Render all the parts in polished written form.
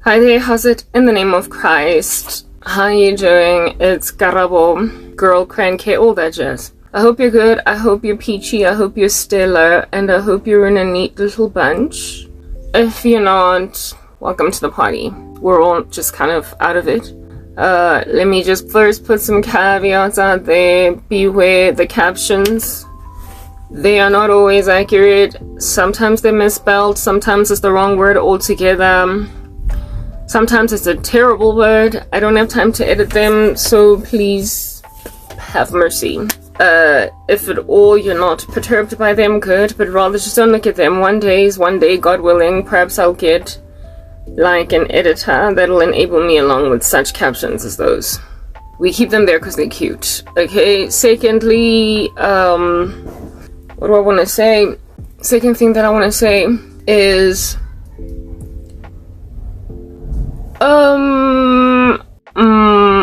Hi there, how's it? In the name of Christ. How you doing? It's Karabo, girl, cranky, all that jazz. I hope you're good, I hope you're peachy, I hope you're stellar, and I hope you're in a neat little bunch. If you're not, welcome to the party. We're all just kind of out of it. Let me just first put some caveats out there. Beware the captions. They are not always accurate. Sometimes they're misspelled, sometimes it's the wrong word altogether. Sometimes it's a terrible word. I don't have time to edit them, so please have mercy. If at all you're not perturbed by them, good, but rather just don't look at them. One day, God willing, perhaps I'll get like an editor that'll enable me along with such captions as those. We keep them there because they're cute. Okay, secondly, what do I want to say? Second thing that I want to say is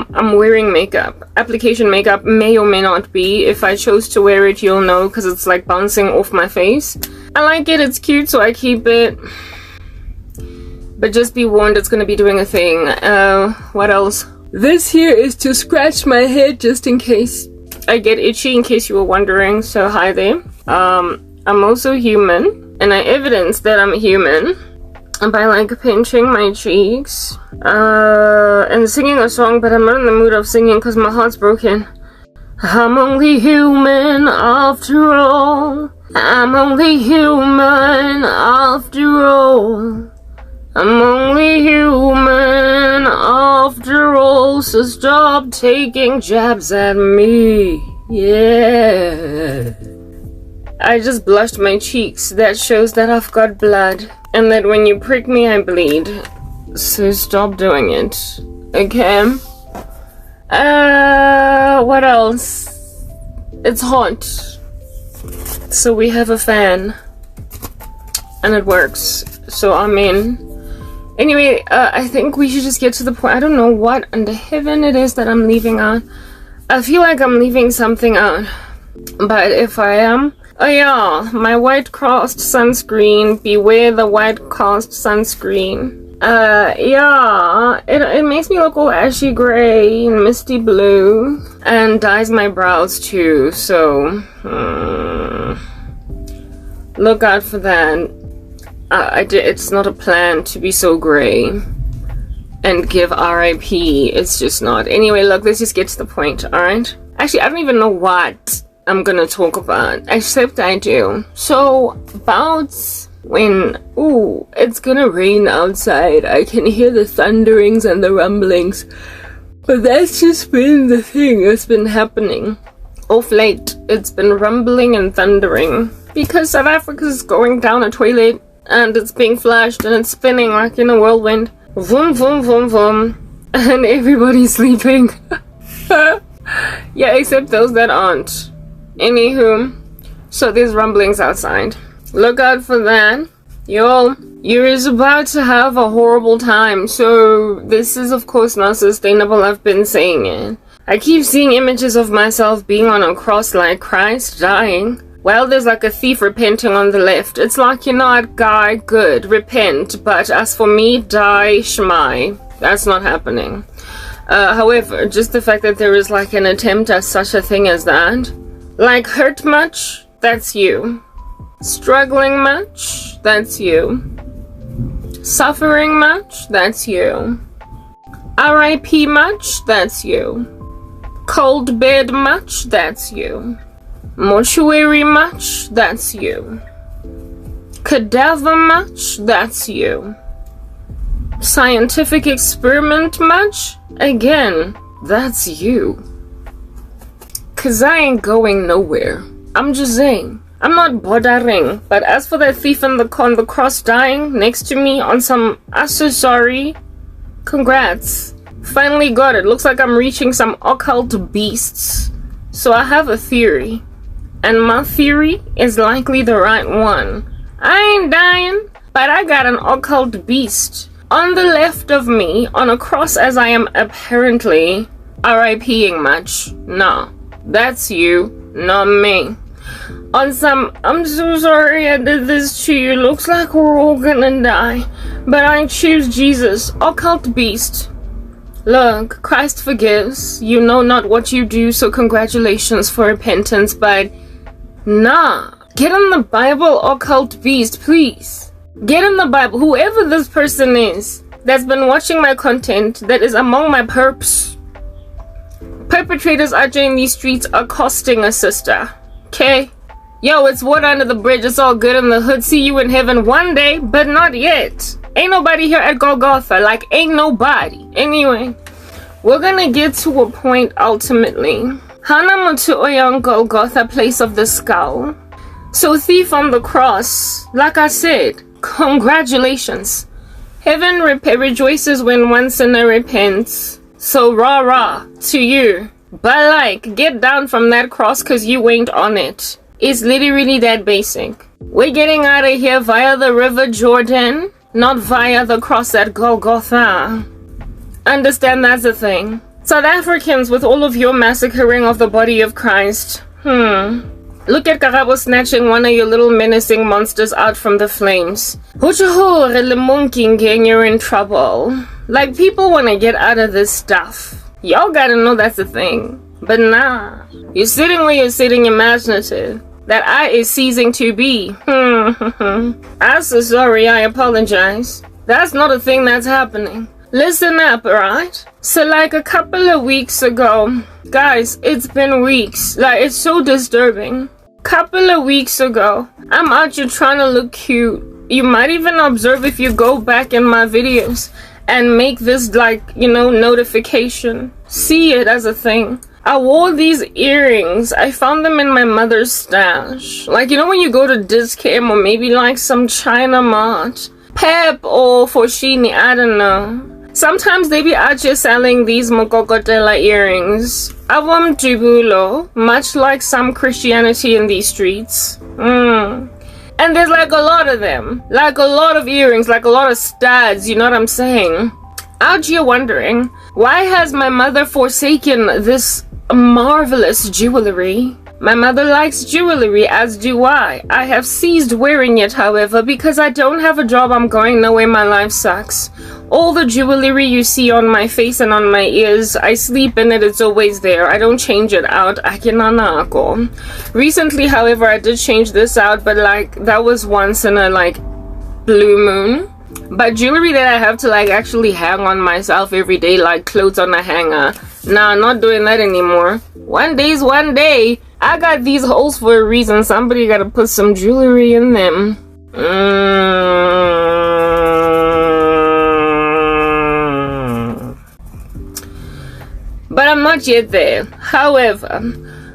I'm wearing makeup. Application makeup may or may not be. If I chose to wear it, you'll know because it's like bouncing off my face. I like it, it's cute, so I keep it. But just be warned, it's gonna be doing a thing. What else? This here is to scratch my head just in case I get itchy, in case you were wondering, so hi there. I'm also human, and I evidence that I'm human by like pinching my cheeks and singing a song, but I'm not in the mood of singing because my heart's broken. I'm only human after all. I'm only human after all. I'm only human after all, so stop taking jabs at me. Yeah. I just blushed my cheeks. That shows that I've got blood. And that when you prick me, I bleed. So stop doing it. Okay? What else? It's hot. So we have a fan. And it works. So I'm in. Anyway, I think we should just get to the point. I don't know what under heaven it is that I'm leaving out. I feel like I'm leaving something out. But if I am... Oh yeah, my white crossed sunscreen. Beware the white crossed sunscreen. Yeah, it makes me look all ashy gray and misty blue. And dyes my brows too, so... look out for that. It's not a plan to be so gray and give RIP. It's just not. Anyway, look, let's just get to the point, alright? Actually, I don't even know what I'm gonna talk about, except I do. So, about when, it's gonna rain outside. I can hear the thunderings and the rumblings. But that's just been the thing that's been happening. Of late, it's been rumbling and thundering. Because South Africa's going down a toilet. And it's being flashed and it's spinning like in a whirlwind. Vroom, vroom, vroom, vroom. And everybody's sleeping. Yeah, except those that aren't. Anywho, so there's rumblings outside. Look out for that. Y'all, you're about to have a horrible time. So this is of course not sustainable. I've been saying it. I keep seeing images of myself being on a cross like Christ dying. Well, there's like a thief repenting on the left. It's like, you're not guy, good, repent. But as for me, die, shmai. That's not happening. However, just the fact that there is like an attempt at such a thing as that. Like, hurt much? That's you. Struggling much? That's you. Suffering much? That's you. RIP much? That's you. Cold bed much? That's you. Mortuary much? That's you. Cadaver much? That's you. Scientific experiment much? Again, that's you. Cause I ain't going nowhere. I'm just saying. I'm not bothering. But as for that thief on the cross dying next to me on some accessory, congrats. Finally got it. Looks like I'm reaching some occult beasts. So I have a theory. And my theory is likely the right one. I ain't dying, but I got an occult beast on the left of me on a cross as I am apparently RIPing much. No, that's you, not me. on some, I'm so sorry I did this to you, looks like we're all gonna die, but I choose Jesus, occult beast. Look, Christ forgives, you know not what you do, so congratulations for repentance, but nah, get in the Bible, occult beast, please. Get in the Bible, whoever this person is that's been watching my content, that is among my perps. Perpetrators out there in these streets accosting a sister, okay? Yo, it's water under the bridge, it's all good in the hood, see you in heaven one day, but not yet. Ain't nobody here at Golgotha, like ain't nobody. Anyway, we're gonna get to a point ultimately. Hanamutu Oyang Golgotha, place of the skull. So thief on the cross, like I said, congratulations. Heaven rejoices when one sinner repents. So rah rah to you. But like, get down from that cross cause you ain't on it. It's literally that basic. We're getting out of here via the river Jordan, not via the cross at Golgotha. Understand that's a thing. South Africans, with all of your massacring of the body of Christ. Look at Karabo snatching one of your little menacing monsters out from the flames. You're in trouble. Like, people want to get out of this stuff. Y'all gotta know that's a thing. But nah. You're sitting where you're sitting imaginative. That I is ceasing to be. I'm so sorry, I apologize. That's not a thing that's happening. Listen up, alright? So like a couple of weeks ago, guys, it's been weeks. Like, it's so disturbing. Couple of weeks ago, I'm out here trying to look cute. You might even observe if you go back in my videos and make this, like, you know, notification. See it as a thing. I wore these earrings. I found them in my mother's stash. Like, you know when you go to Discam or maybe like some China Mart, Pep or Foshini, I don't know. Sometimes they be out here selling these Mokokotela earrings. Avam Jibulo, much like some Christianity in these streets. And there's like a lot of them. Like a lot of earrings, like a lot of studs, you know what I'm saying? Out here wondering, why has my mother forsaken this marvelous jewelry? My mother likes jewelry, as do I. I have ceased wearing it, however, because I don't have a job, I'm going nowhere, my life sucks. All the jewelry you see on my face and on my ears, I sleep in it, it's always there. I don't change it out. Akinanako. Recently, however, I did change this out, but like, that was once in a like blue moon. But jewelry that I have to like actually hang on myself every day, like clothes on a hanger, nah, not doing that anymore. One day's one day. I got these holes for a reason. Somebody gotta put some jewelry in them. But I'm not yet there. However,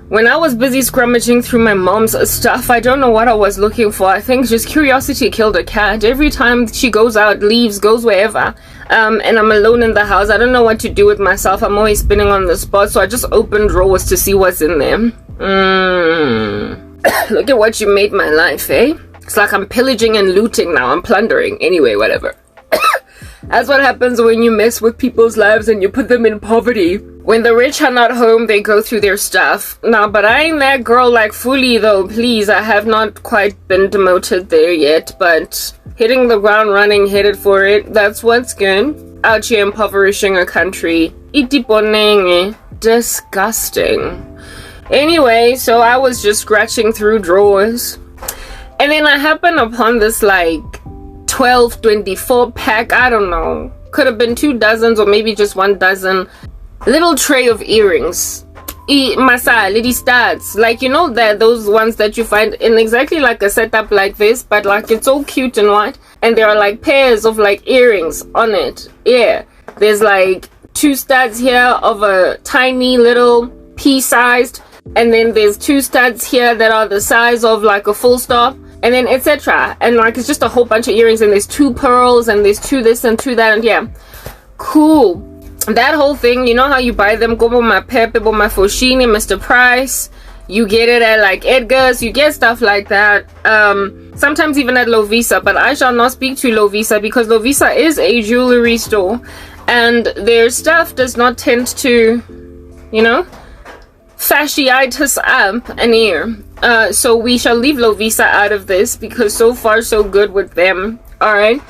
when I was busy scrummaging through my mom's stuff, I don't know what I was looking for. I think just curiosity killed a cat. Every time she goes out, leaves, goes wherever, and I'm alone in the house, I don't know what to do with myself. I'm always spinning on the spot, so I just open drawers to see what's in them. Look at what you made my life, eh? It's like I'm pillaging and looting now. I'm plundering. Anyway, whatever. That's what happens when you mess with people's lives and you put them in poverty. When the rich are not home, they go through their stuff. Nah, but I ain't that girl like fully though, please. I have not quite been demoted there yet, but hitting the ground running, headed for it. That's what's good. Out here impoverishing a country. Itiponenge. Disgusting. Anyway, so I was just scratching through drawers. And then I happened upon this like 12, 24 pack, I don't know. Could have been 2 dozens or maybe just 1 dozen. Little tray of earrings. Masa, lady studs. Like, you know that those ones that you find in exactly like a setup like this, but like it's all cute and white. And there are like pairs of like earrings on it. Yeah. There's like 2 studs here of a tiny little pea-sized. And then there's 2 studs here that are the size of like a full stop. And then etc. And like it's just a whole bunch of earrings. And there's 2 pearls. And there's 2 this and 2 that. And yeah. Cool. That whole thing, you know how you buy them, go by my Pepe, by my Foshini, Mr. Price, you get it at like Edgar's, you get stuff like that, sometimes even at Lovisa, but I shall not speak to Lovisa because Lovisa is a jewelry store and their stuff does not tend to, you know, fasciitis up an ear. So we shall leave Lovisa out of this because so far so good with them. Alright.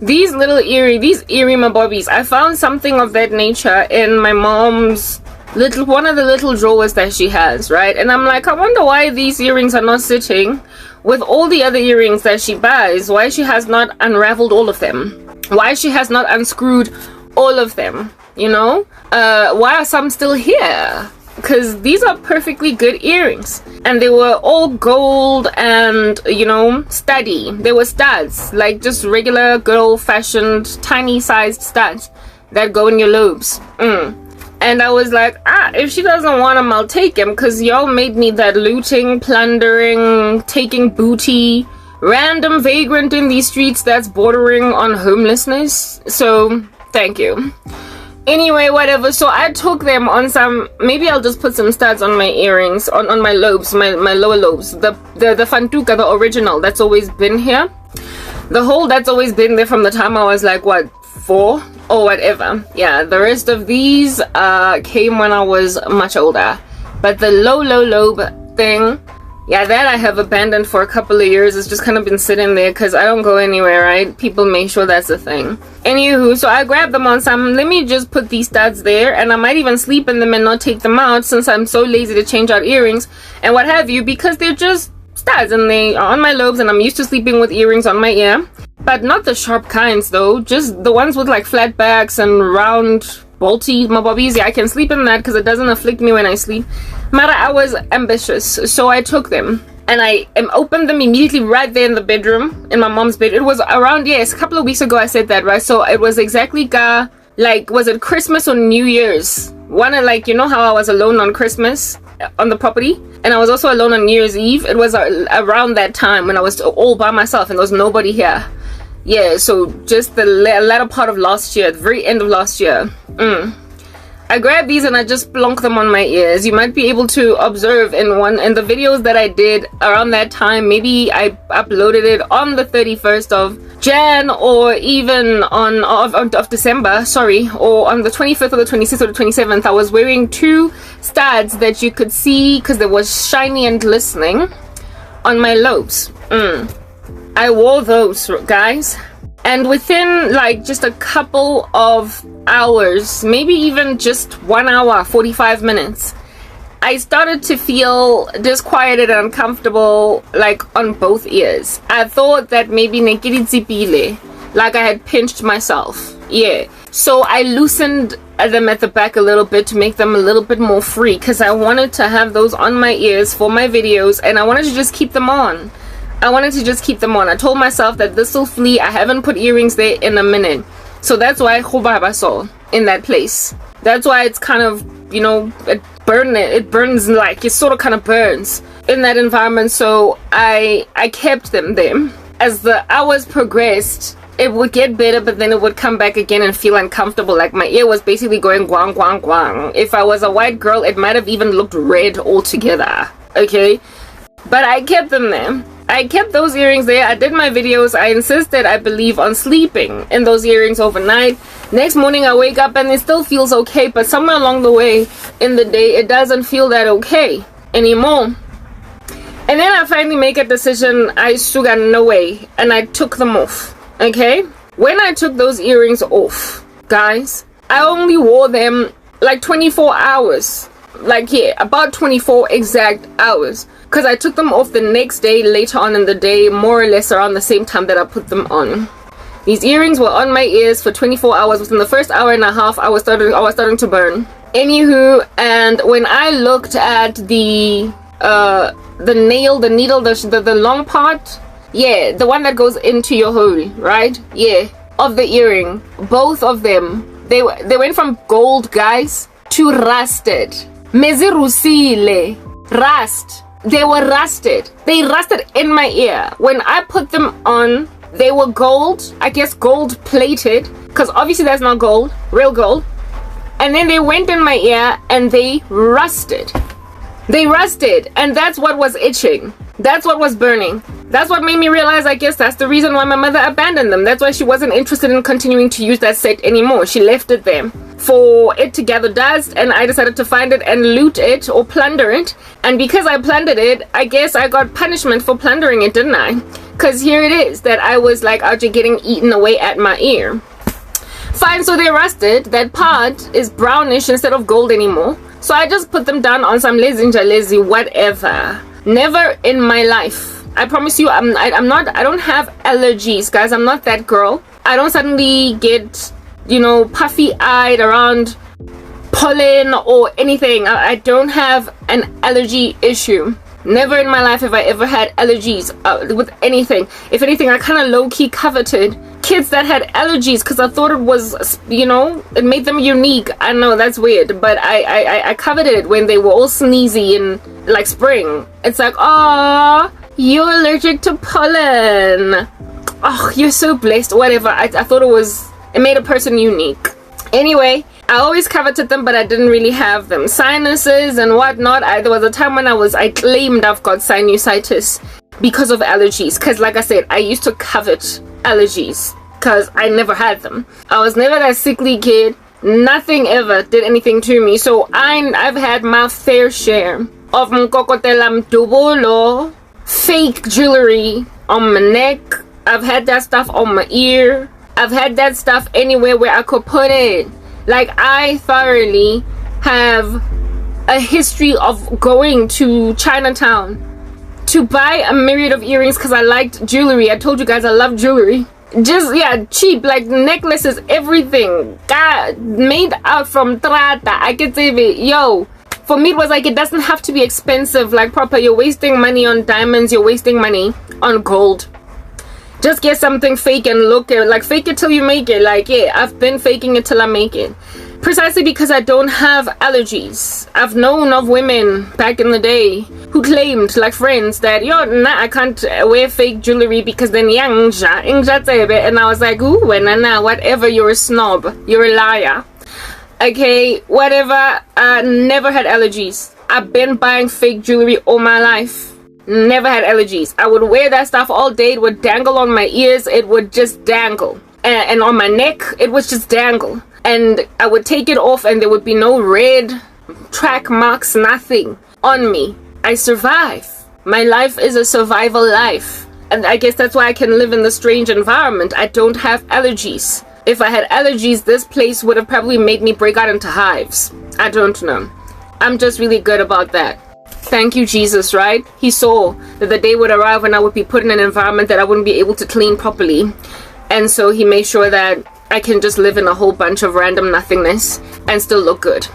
These little these earring mabobbies, I found something of that nature in my mom's one of the little drawers that she has, right? And I'm like, I wonder why these earrings are not sitting with all the other earrings that she buys. Why she has not unraveled all of them, why she has not unscrewed all of them, you know? Why are some still here? Because these are perfectly good earrings, and they were all gold and, you know, sturdy. They were studs, like just regular good old-fashioned tiny sized studs that go in your lobes. And I was like, if she doesn't want them, I'll take them, because y'all made me that looting, plundering, taking booty, random vagrant in these streets that's bordering on homelessness. So, thank you. Anyway, whatever. So I took them on some, maybe I'll just put some studs on my earrings, on my lobes, my lower lobes. The fantuka, the original, that's always been here. The hole that's always been there from the time I was like, what, 4? Or whatever. Yeah, the rest of these came when I was much older. But the low lobe thing, yeah, that I have abandoned for a couple of years. It's just kind of been sitting there because I don't go anywhere, right? People make sure that's a thing. Anywho, so I grabbed them on some, let me just put these studs there, and I might even sleep in them and not take them out since I'm so lazy to change out earrings and what have you, because they're just studs and they are on my lobes, and I'm used to sleeping with earrings on my ear. But not the sharp kinds though, just the ones with like flat backs and round bolty mabobbies. Yeah, I can sleep in that because it doesn't afflict me when I sleep. Mara, I was ambitious, so I took them and I opened them immediately right there in the bedroom, in my mom's bed. It was around, yes, a couple of weeks ago I said that, right? So it was exactly like, was it Christmas or New Year's? One, like, you know how I was alone on Christmas on the property, and I was also alone on New Year's Eve. It was around that time when I was all by myself and there was nobody here. Yeah, so just the latter part of last year, the very end of last year. I grabbed these and I just plonk them on my ears. You might be able to observe in the videos that I did around that time. Maybe I uploaded it on the 31st of Jan, or even of December, sorry, or on the 25th or the 26th or the 27th. I was wearing 2 studs that you could see because they were shiny and glistening on my lobes. I wore those, guys, and within like just a couple of hours, maybe even just 1 hour, 45 minutes, I started to feel disquieted and uncomfortable, like on both ears. I thought that maybe like I had pinched myself. Yeah, so I loosened them at the back a little bit to make them a little bit more free, because I wanted to have those on my ears for my videos, and I wanted to just keep them on. I told myself that this will flee. I haven't put earrings there in a minute. So that's why I saw in that place. That's why it's kind of, you know, it burns, like it sort of kind of burns in that environment. So I kept them there. As the hours progressed, it would get better, but then it would come back again and feel uncomfortable. Like my ear was basically going guang, guang, guang. If I was a white girl, it might have even looked red altogether. Okay? But I kept them there. I kept those earrings there. I did my videos. I insisted, I believe, on sleeping in those earrings overnight. Next morning I wake up and it still feels okay, but somewhere along the way in the day it doesn't feel that okay anymore. And then I finally make a decision. I sugar no way, and I took them off. Okay, when I took those earrings off, guys, I only wore them like 24 hours. Like, yeah, about 24 exact hours, because I took them off the next day, later on in the day, more or less around the same time that I put them on. These earrings were on my ears for 24 hours. Within the first hour and a half, I was starting to burn. Anywho, and when I looked at the nail, the needle, the long part, yeah, the one that goes into your hole, right? Yeah, of the earring, both of them, they went from gold, guys, to rusted. Mezirusile, rust. They were rusted. They rusted in my ear. When I put them on, they were gold, I guess gold plated, because obviously that's not gold, real gold. And then they went in my ear and they rusted. They rusted, and that's what was itching. That's what was burning. That's what made me realize, I guess that's the reason why my mother abandoned them. That's why she wasn't interested in continuing to use that set anymore. She left it there for it to gather dust, and I decided to find it and loot it or plunder it. And because I plundered it, I guess I got punishment for plundering it, didn't I? Because here it is that I was like out here getting eaten away at my ear. Fine, so they're rusted. That part is brownish instead of gold anymore. So I just put them down on some lazy whatever. Never in my life. I promise you, I don't have allergies, guys. I'm not that girl. I don't suddenly get, puffy-eyed around pollen or anything. I don't have an allergy issue. Never in my life have I ever had allergies with anything. If anything, I kind of low-key coveted kids that had allergies because I thought it was, it made them unique. I know that's weird, but I coveted it when they were all sneezy and like spring. It's like, oh, you're allergic to pollen. Oh, you're so blessed. Whatever. I thought it made a person unique. Anyway, I always coveted them, but I didn't really have them. Sinuses and whatnot. There was a time when I claimed I've got sinusitis because of allergies. Because like I said, I used to covet allergies because I never had them. I was never that sickly kid. Nothing ever did anything to me. So I've had my fair share of mkokotelam dubolo, fake jewelry on my neck. I've had that stuff on my ear. I've had that stuff anywhere where I could put it. Like, I thoroughly have a history of going to Chinatown to buy a myriad of earrings because I liked jewelry. I told you guys I love jewelry. Just, yeah, cheap, like necklaces, everything. God, made out from trata. I could say it. Yo, for me it was like, it doesn't have to be expensive. Like, proper, you're wasting money on diamonds. You're wasting money on gold. Just get something fake and look at it. Like, fake it till you make it. Like, yeah, I've been faking it till I make it. Precisely because I don't have allergies. I've known of women back in the day who claimed, like friends, that, I can't wear fake jewelry because then and I was like, ooh, whatever, you're a snob. You're a liar. Okay, whatever. I never had allergies. I've been buying fake jewelry all my life. Never had allergies. I would wear that stuff all day. It would dangle on my ears. It would just dangle. And on my neck, it would just dangle. And I would take it off and there would be no red track marks, nothing on me. I survive. My life is a survival life. And I guess that's why I can live in this strange environment. I don't have allergies. If I had allergies, this place would have probably made me break out into hives. I don't know. I'm just really good about that. Thank you, Jesus, right? He saw that the day would arrive when I would be put in an environment that I wouldn't be able to clean properly. And so he made sure that I can just live in a whole bunch of random nothingness and still look good.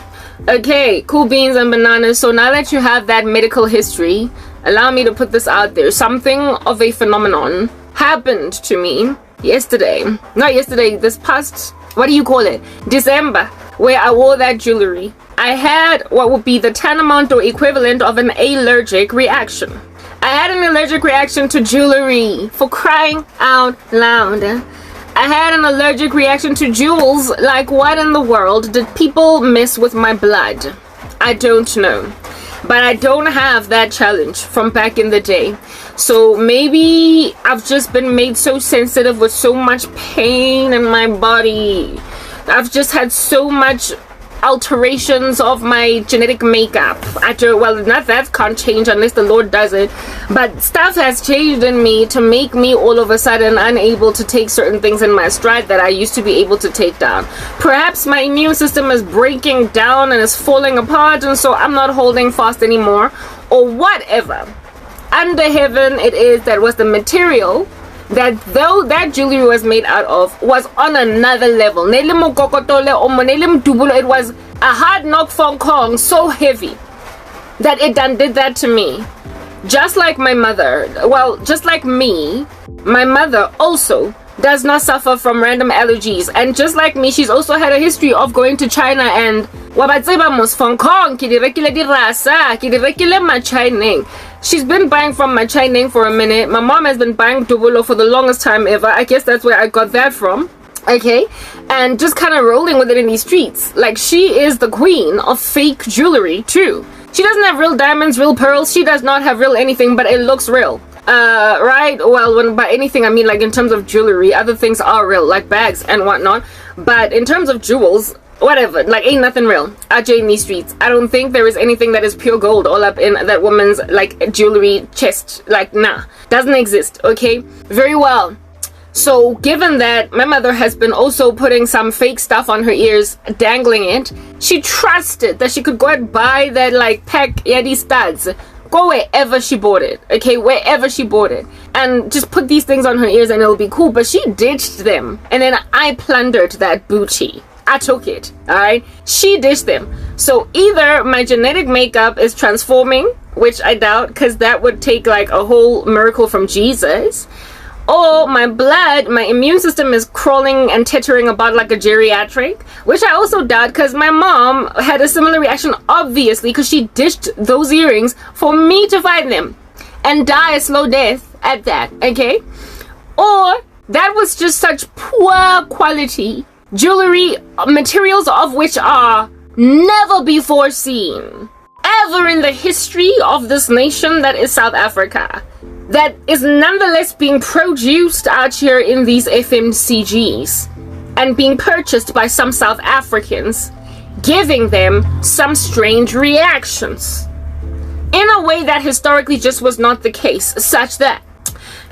Okay, cool beans and bananas. So now that you have that medical history, allow me to put this out there. Something of a phenomenon happened to me yesterday. Not yesterday, this past, what do you call it? December, where I wore that jewelry. I had what would be the tantamount or equivalent of an allergic reaction. I had an allergic reaction to jewelry, for crying out loud. I had an allergic reaction to jewels. Like, what in the world? Did people mess with my blood? I don't know. But I don't have that challenge from back in the day. So maybe I've just been made so sensitive with so much pain in my body. I've just had so much alterations of my genetic makeup. Not that can't change unless the Lord does it, but stuff has changed in me to make me all of a sudden unable to take certain things in my stride that I used to be able to take down. Perhaps my immune system is breaking down and is falling apart, and so I'm not holding fast anymore, or whatever under heaven it is that was the material that though that jewelry was made out of was on another level. It was a hard knock from Kong, so heavy that it done did that to me. Just like my mother, just like me, my mother also does not suffer from random allergies, and just like me, she's also had a history of going to China and she's been buying from my Chinese for a minute. My mom has been buying dubulo for the longest time ever. I guess that's where I got that from. Okay, and just kind of rolling with it in these streets. Like, she is the queen of fake jewelry too. She doesn't have real diamonds, real pearls. She does not have real anything, but it looks real. Right? Well, when by anything I mean like in terms of jewelry, other things are real, like bags and whatnot. But in terms of jewels, whatever, like ain't nothing real out here in these streets. I don't think there is anything that is pure gold all up in that woman's like jewelry chest. Like, nah, doesn't exist. Okay, very well. So given that my mother has been also putting some fake stuff on her ears, dangling it, she trusted that she could go and buy that like pack yadi studs, go wherever she bought it, okay, wherever she bought it, and just put these things on her ears and it'll be cool. But she ditched them, and then I plundered that booty. I took it, alright? She ditched them. So either my genetic makeup is transforming, which I doubt, because that would take like a whole miracle from Jesus, or my blood, my immune system is crawling and tittering about like a geriatric, which I also doubt, because my mom had a similar reaction, obviously, because she ditched those earrings for me to find them and die a slow death at that, okay? Or that was just such poor quality jewelry, materials of which are never before seen ever in the history of this nation that is South Africa, that is nonetheless being produced out here in these FMCGs and being purchased by some South Africans, giving them some strange reactions in a way that historically just was not the case, such that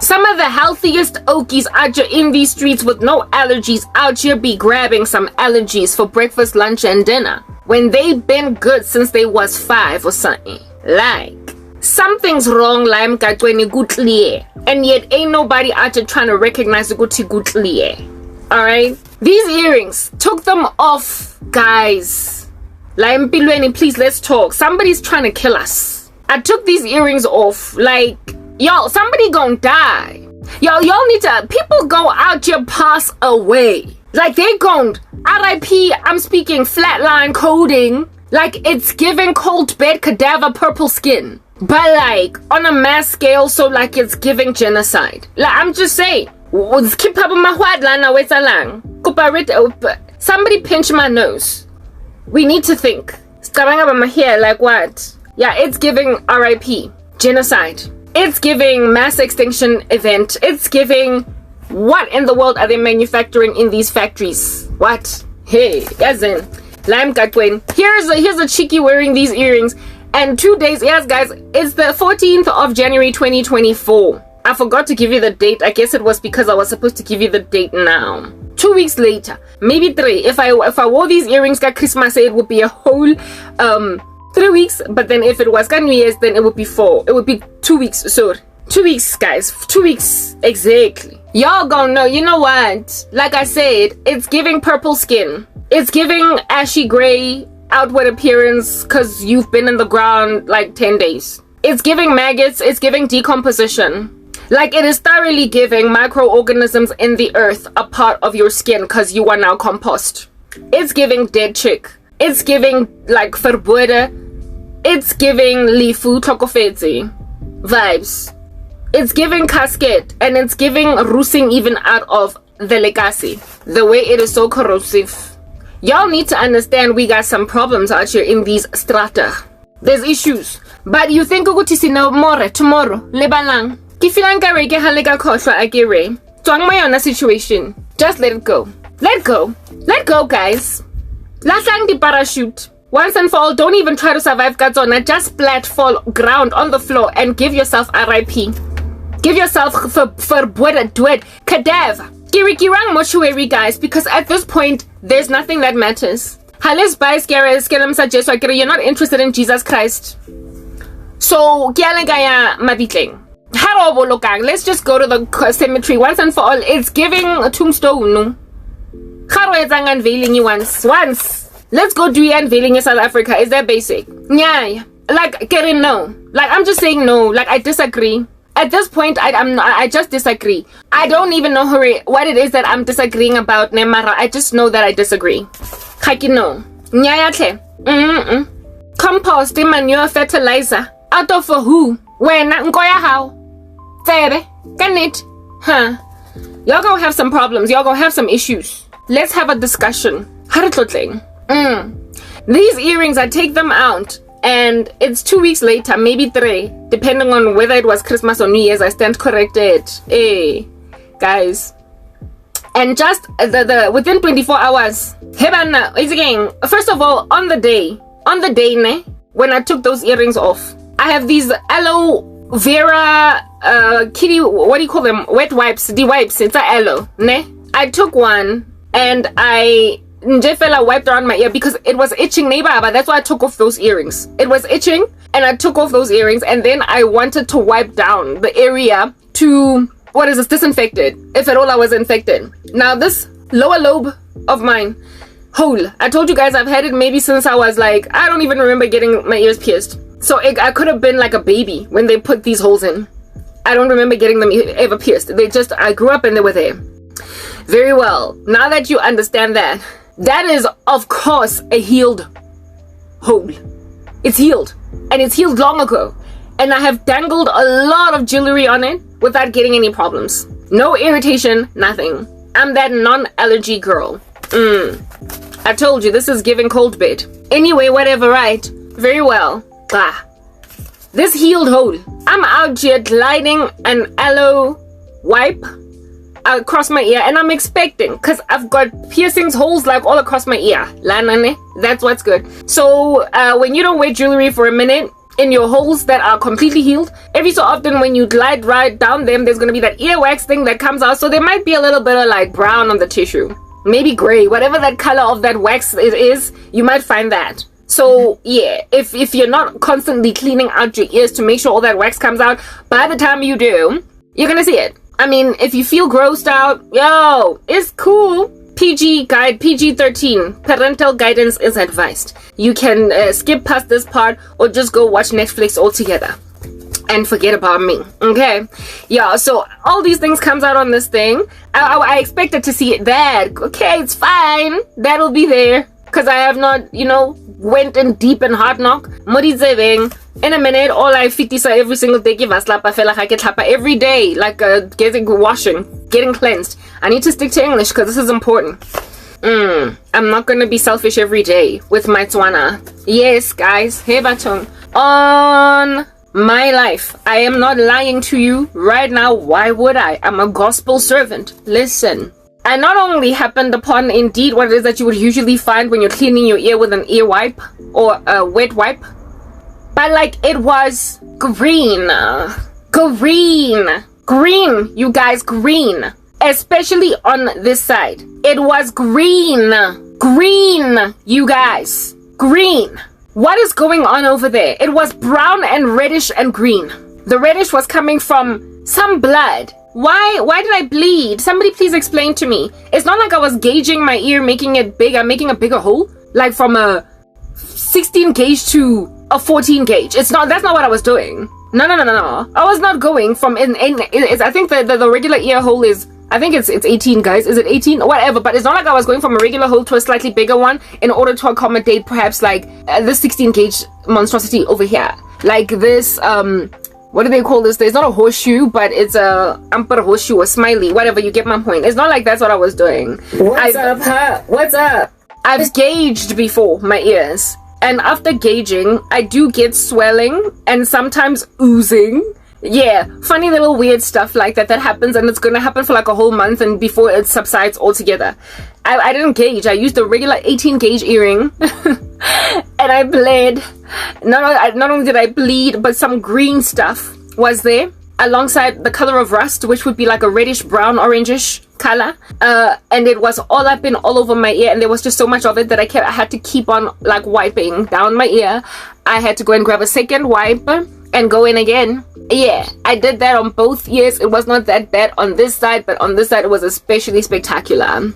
some of the healthiest okies out here in these streets with no allergies out here be grabbing some allergies for breakfast, lunch, and dinner when they've been good since they was 5 or something. Like, something's wrong, lime katweni gutliye, and yet ain't nobody out here trying to recognize the guti gutliye. Alright? These earrings, took them off, guys. Lime pilweni, please, let's talk. Somebody's trying to kill us. I took these earrings off, like, yo, somebody gonna die. Y'all need to, people go out here pass away. Like, they gon' RIP, I'm speaking flatline coding. Like, it's giving cold bed cadaver purple skin. But like, on a mass scale, so like it's giving genocide. Like, I'm just saying. Somebody pinch my nose. We need to think. My hair, like what? Yeah, it's giving RIP. Genocide. It's giving mass extinction event. It's giving, what in the world are they manufacturing in these factories? What? Hey, as in, Lime Katwen. Here's a cheeky wearing these earrings. And 2 days, yes guys, it's the 14th of January 2024. I forgot to give you the date. I guess it was because I was supposed to give you the date now. 2 weeks later, maybe 3. If I wore these earrings at Christmas, it would be a whole 3 weeks. But then if it was New Year's, then it would be 4. It would be 2 weeks. So 2 weeks, guys. 2 weeks exactly. Y'all gonna know. You know what? Like I said, it's giving purple skin. It's giving ashy gray outward appearance because you've been in the ground like 10 days. It's giving maggots. It's giving decomposition. Like, it is thoroughly giving microorganisms in the earth a part of your skin because you are now compost. It's giving dead chick. It's giving like verboden. It's giving lifu tokofetsi vibes. It's giving casket, and it's giving roosing even out of the legacy. The way it is so corrosive. Y'all need to understand we got some problems out here in these strata. There's issues. But you think ukuthi sino more tomorrow? Lebalang. Kifilanka rege halega koshwa agire. Twang mayona situation. Just let it go. Let go. Let go, guys. Lasang di parachute. Once and for all, don't even try to survive Gadzona. Just splat, fall, ground on the floor and give yourself RIP. Give yourself verboden duet cadaver. Kirikirang mortuary, guys, because at this point, there's nothing that matters. Halis by skelam suggest you're not interested in Jesus Christ. So, kialengaya mabitling. Karabo lokang. Let's just go to the cemetery once and for all. It's giving a tombstone. Karo etsang unveiling you once. Let's go do your unveiling in South Africa. Is that basic? Yeah. Like, Karen, no. Like, I'm just saying no. Like, I disagree. At this point, I just disagree. I don't even know what it is that I'm disagreeing about, Nemara. I just know that I disagree. Kaki no. Nyayatle. Compost, manure, fertilizer. Out of for who? When? Nkoya how? Febe? Can it? Huh? Y'all gonna have some problems. Y'all gonna have some issues. Let's have a discussion. These earrings, I take them out And it's 2 weeks later, maybe 3, depending on whether it was Christmas or New Year's. I stand corrected. Hey, guys. And just the within 24 hours, first of all, on the day, ne, when I took those earrings off, I have these aloe vera kitty, what do you call them, wet wipes, the wipes, it's a aloe, ne. I took one and I wiped around my ear because it was itching, neighbor, but that's why I took off those earrings. It was itching and I took off those earrings, and then I wanted to wipe down the area to, what is this, disinfected, if at all I was infected. Now this lower lobe of mine, hole, I told you guys I've had it maybe since I was like, I don't even remember getting my ears pierced. So I could have been like a baby when they put these holes in. I don't remember getting them ever pierced. I grew up and they were there. Very well. Now that you understand that, that is of course a healed hole. It's healed, and it's healed long ago. And I have dangled a lot of jewelry on it without getting any problems. No irritation, nothing. I'm that non-allergy girl. I told you, this is giving cold bed. Anyway, whatever, right? Very well. This healed hole. I'm out here gliding an aloe wipe across my ear, and I'm expecting, because I've got piercings, holes like all across my ear. That's what's good. So when you don't wear jewelry for a minute, in your holes that are completely healed, every so often when you glide right down them, there's going to be that earwax thing that comes out. So there might be a little bit of like brown on the tissue, maybe gray, whatever that color of that wax is, you might find that. So yeah, if you're not constantly cleaning out your ears to make sure all that wax comes out, by the time you do, you're gonna see it. I mean, if you feel grossed out, yo, it's cool. PG-13, parental guidance is advised. You can skip past this part or just go watch Netflix altogether and forget about me. Okay, yeah, so all these things comes out on this thing. I expected to see it there. Okay, it's fine, that'll be there, because I have not, went in deep and hard knock. In a minute, all I fitisa every single day, give us slap, I feel like I get slap every day, like getting washing, getting cleansed. I need to stick to English because this is important. I'm not gonna be selfish every day with my Tswana. Yes, guys, hey batong. On my life, I am not lying to you right now. Why would I? I'm a gospel servant. Listen. I not only happened upon indeed what it is that you would usually find when you're cleaning your ear with an ear wipe or a wet wipe, but like it was green, you guys, green, especially on this side. It was green, you guys, green. What is going on over there? It was brown and reddish and green. The reddish was coming from some blood. Why did I bleed? Somebody please explain to me. It's not like I was gauging my ear, making it big. I'm making a bigger hole, like from a 16 gauge to a 14 gauge. That's not what I was doing. No. I was not going from I think the regular ear hole is, I think it's 18, guys. Is it 18? Whatever. But it's not like I was going from a regular hole to a slightly bigger one in order to accommodate perhaps like this 16 gauge monstrosity over here. Like this, what do they call this? There's not a horseshoe, but it's a amper horseshoe or smiley, whatever, you get my point. It's not like that's what I was doing. What's up, huh? What's up? I've gauged before my ears, and after gauging, I do get swelling and sometimes oozing. Yeah, funny little weird stuff like that happens, and it's gonna happen for like a whole month and before it subsides altogether. I didn't gauge. I used a regular 18 gauge earring and I bled. Not only did I bleed, but some green stuff was there alongside the color of rust, which would be like a reddish brown orangish color, and it was all up and all over my ear, and there was just so much of it that I had to keep on like wiping down my ear. I had to go and grab a second wipe and go in again. Yeah, I did that on both ears. It was not that bad on this side, but on this side it was especially spectacular.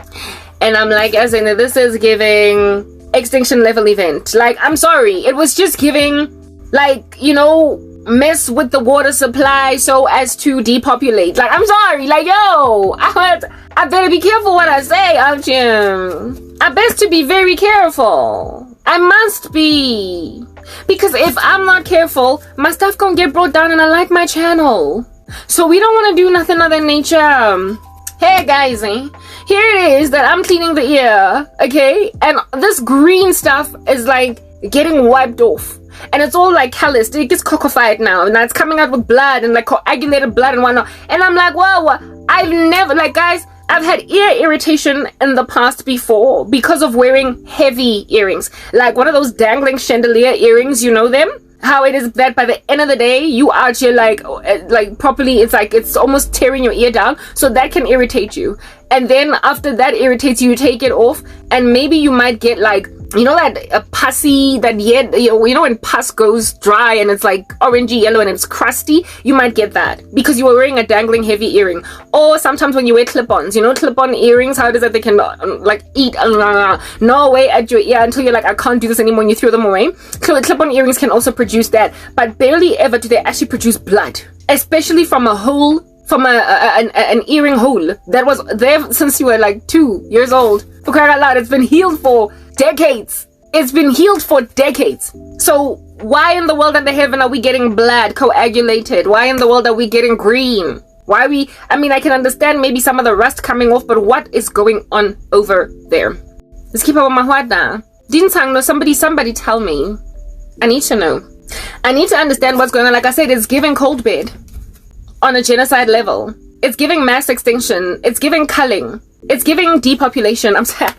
And I'm like, as in, this is giving extinction level event. Like, I'm sorry, it was just giving, like, mess with the water supply so as to depopulate. Like, I'm sorry, like, yo, I better be careful what I say, aren't you? I best to be very careful. I must be. Because if I'm not careful, my stuff gonna get brought down and I like my channel. So we don't want to do nothing other than nature. Hey guys, here it is that I'm cleaning the ear, okay? And this green stuff is like getting wiped off. and it's all like calloused. It gets cockfied now, and it's coming out with blood and like coagulated blood and whatnot. And I'm like, whoa, I've never, like, guys, I've had ear irritation in the past before because of wearing heavy earrings, like one of those dangling chandelier earrings, you know them? How it is that by the end of the day, you are just like properly, it's like it's almost tearing your ear down. So that can irritate you. And then after that irritates you, you take it off, and maybe you might get like, you know, that pussy, that you know when pus goes dry and it's like orangey yellow and it's crusty, you might get that because you were wearing a dangling heavy earring. Or sometimes when you wear clip-ons, you know, clip-on earrings, how it is that they can like eat gnaw away at your ear until you're like, I can't do this anymore, and you throw them away. Clip-on earrings can also produce that, but barely ever do they actually produce blood, especially from a hole, from an earring hole that was there since you were like 2 years old. For crying out loud, it's been healed for decades. It's been healed for decades. So why in the world under heaven are we getting blood coagulated? Why in the world are we getting green? I can understand maybe some of the rust coming off, but what is going on over there? Let's keep up with my wada. Didn't know somebody tell me. I need to know. I need to understand what's going on. Like I said, it's giving cold bed on a genocide level. It's giving mass extinction. It's giving culling. It's giving depopulation. I'm sorry.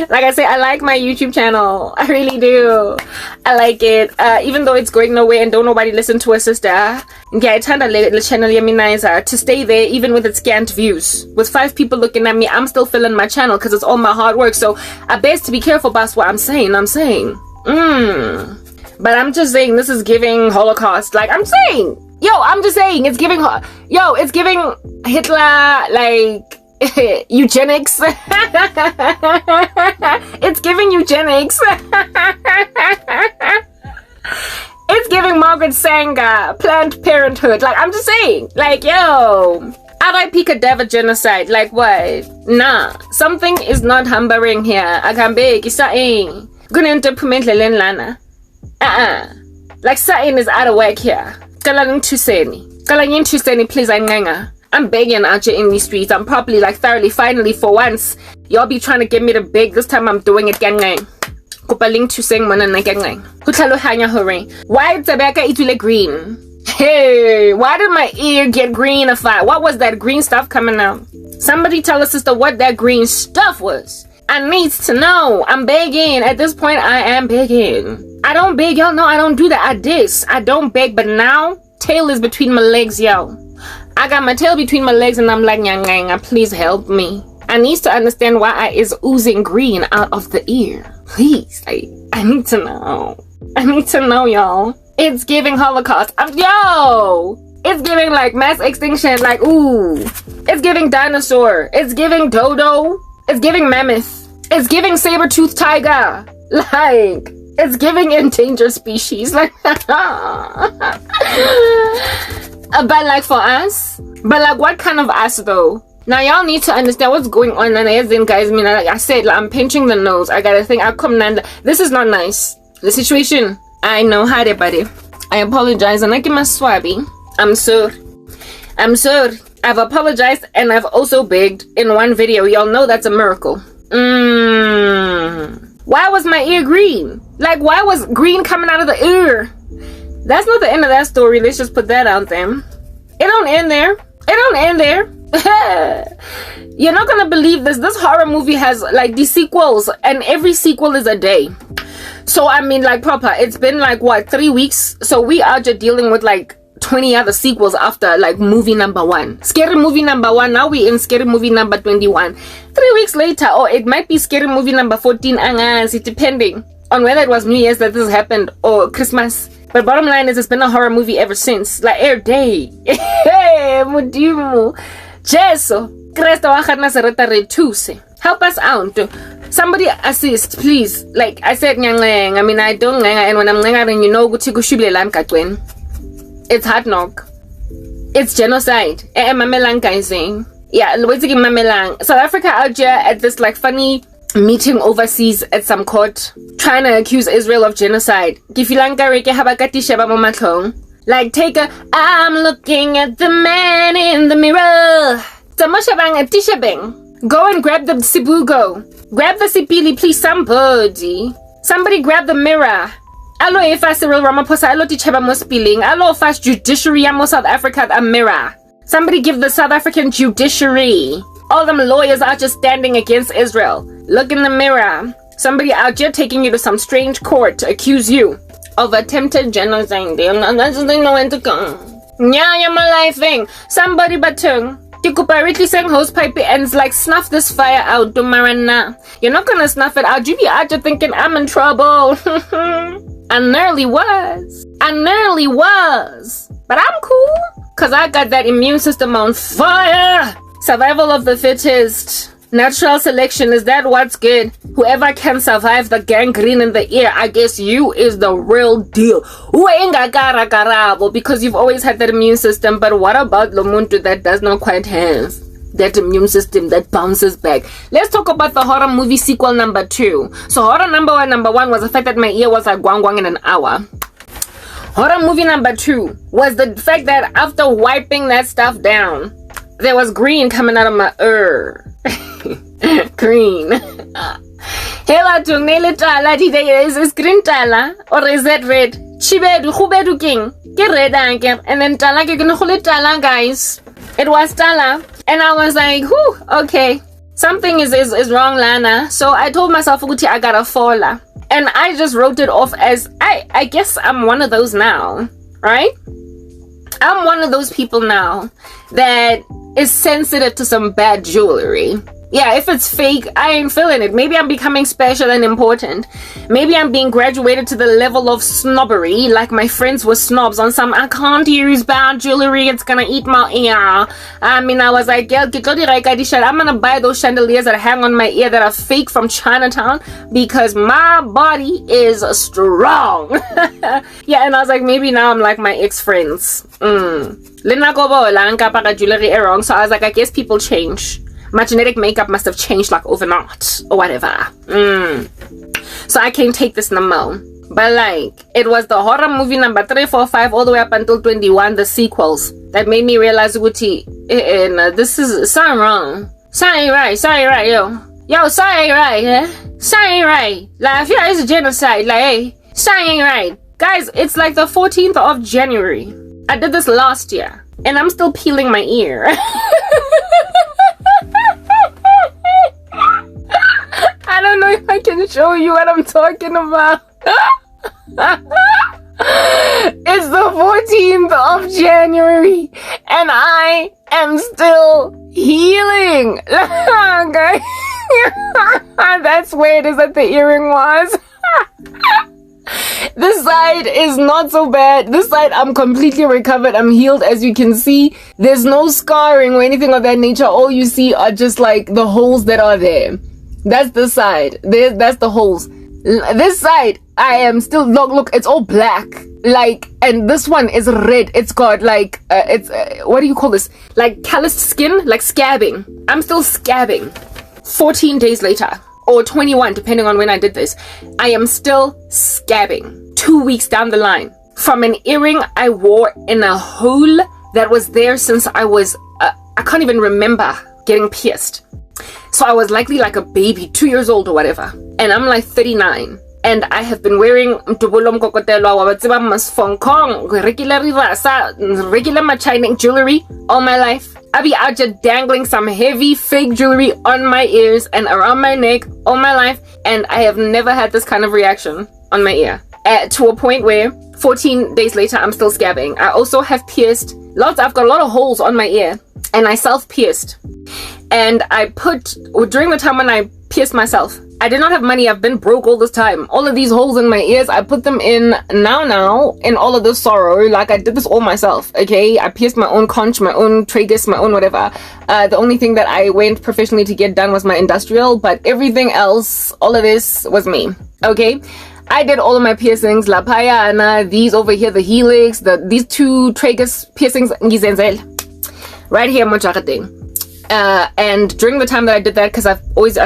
Like I say, I like my YouTube channel. I really do. I like it. Even though it's going nowhere and don't nobody listen to a sister. Yeah, I turned the channel to stay there even with its scant views. With 5 people looking at me, I'm still filling my channel because it's all my hard work. So I best to be careful about what I'm saying. But I'm just saying this is giving Holocaust. Like I'm saying. I'm just saying it's giving Hitler, like eugenics. It's giving eugenics. It's giving Margaret Sanger, Planned Parenthood. Like I'm just saying, like RIP cadaver genocide. Like what? Nah, something is not humbering here. Akambe kisa'ing gunente pumentlelen lana. Like something is out of whack here. Kalang Tuseni, please, I'm begging out here in these streets. I'm probably like thoroughly, finally, for once. Y'all be trying to get me to beg. This time I'm doing it, gang. Kupaling Tuseng manana gang. Kutalo hanya hore. Why Tabaka itule green? Hey, why did my ear get greenified? What was that green stuff coming out? Somebody tell us, sister, what that green stuff was. I need to know. I'm begging. At this point, I am begging. I don't beg, y'all know I don't do that. I don't beg, but now tail is between my legs, yo. I got my tail between my legs and I'm like, nyang, please help me. I need to understand why I is oozing green out of the ear. Please, like, I need to know. I need to know, y'all. It's giving Holocaust. It's giving like mass extinction, like ooh. It's giving dinosaur. It's giving dodo. It's giving mammoth. It's giving saber-toothed tiger. Like, it's giving endangered species. Like, but like for us, but like what kind of us though? Now y'all need to understand what's going on. And as in, guys, like I said, like, I'm pinching the nose. I gotta think. This is not nice. The situation. I know how to, buddy. I apologize and I give my swabby. I'm sorry. I've apologized and I've also begged in one video. Y'all know that's a miracle. Why was my ear green? Like, why was green coming out of the ear? That's not the end of that story. Let's just put that out there. It don't end there. You're not gonna believe this. This horror movie has like these sequels, and every sequel is a day. So I mean, like proper. It's been like what, 3 weeks? So we are just dealing with like 20 other sequels after like movie number 1. Scary movie number 1. Now we in scary movie number 21. 3 weeks later, or it might be scary movie number 14. Depending on whether it was New Year's that this happened or Christmas. But bottom line is, it's been a horror movie ever since. Like every day. Hey, Mudimu. Jesu. Christo wa gana se reta re thuse. Help us out. Somebody assist, please. Like I said, nyang. I mean, I don't nyang, and when I'm nyang, you know, guti kushubilelan katwen. It's hard knock. It's genocide. Mamelang guys saying. Yeah, Mamelang. South Africa out here at this like funny meeting overseas at some court, trying to accuse Israel of genocide. Like take a I'm looking at the man in the mirror. Go and grab the Sibugo. Grab the Sipili, please. Somebody grab the mirror. Alo efa Cyril Ramaphosa, alo ticheba mo spilling, alo fast judiciary mo South Africa a mirror. Somebody give the South African judiciary. All them lawyers are just standing against Israel. Look in the mirror. Somebody out here taking you to some strange court to accuse you of attempted genocide. They know when to go. Yeah, you're my life thing. Somebody batung. Tikuparitli sang hose pipe ends like snuff this fire out, Dumarana. You're not gonna snuff it out. You be out here thinking I'm in trouble. I nearly was. But I'm cool. Cause I got that immune system on fire. Survival of the fittest. Natural selection, is that what's good? Whoever can survive the gangrene in the ear, I guess you is the real deal. Karabo, because you've always had that immune system. But what about Lomuntu that does not quite have that immune system that bounces back? Let's talk about the horror movie sequel number 2. So horror number one was the fact that my ear was like gwang in an hour. Horror movie number 2 was the fact that after wiping that stuff down, there was green coming out of my green. Hela tungnele tala today, is this green tala or is that red? Chibedu hubedu king. Get red anker and then tala ke tala, guys. It was tala and I was like, whew, okay. Something is wrong, Lana. So I told myself, Uguti, I gotta fall. And I just wrote it off as I guess I'm one of those now, right? I'm one of those people now that is sensitive to some bad jewelry. Yeah, if it's fake, I ain't feeling it. Maybe I'm becoming special and important. Maybe I'm being graduated to the level of snobbery, like my friends were snobs on some, I can't use bad jewelry, it's gonna eat my ear. I mean, I was like, I'm gonna buy those chandeliers that hang on my ear that are fake from Chinatown because my body is strong. Yeah, and I was like, maybe now I'm like my ex-friends. Lena Gobo, Lanka jewelry wrong. So I was like, I guess people change. My genetic makeup must have changed like overnight or whatever. So I can't take this no more. But like, it was the horror movie number 3, 4, 5 all the way up until 21, the sequels, that made me realize, Uguti, this is something wrong. Something right, yo. Yo, something right, eh? Something right. Like, if here is a genocide, like, hey, something right. Guys, it's like the 14th of January. I did this last year, and I'm still peeling my ear. I don't know if I can show you what I'm talking about. It's the 14th of January and I am still healing. Okay. That's where it is that the earring was. This side is not so bad. This side I'm completely recovered. I'm healed, as you can see. There's no scarring or anything of that nature. All you see are just like the holes that are there. That's the side. That's the holes. This side, I am still look. It's all black. Like, and this one is red. It's got like what do you call this? Like calloused skin, like scabbing. I'm still scabbing. 14 days later, or 21, depending on when I did this, I am still scabbing. 2 weeks down the line from an earring I wore in a hole that was there since I was I can't even remember getting pierced. So I was likely like a baby, 2 years old or whatever. And I'm like 39. And I have been wearing regular machining jewelry all my life. I be out just dangling some heavy fake jewelry on my ears and around my neck all my life. And I have never had this kind of reaction on my ear. To a point where 14 days later, I'm still scabbing. I also have pierced I've got a lot of holes on my ear. And I self-pierced. And I during the time when I pierced myself, I did not have money. I've been broke all this time. All of these holes in my ears, I put them in now in all of this sorrow. Like, I did this all myself, okay? I pierced my own conch, my own tragus, my own whatever. The only thing that I went professionally to get done was my industrial, but everything else, all of this was me, okay? I did all of my piercings, La Payana, these over here, the helix, these 2 tragus piercings, right here, Mojarading. And during the time that I did that, because I've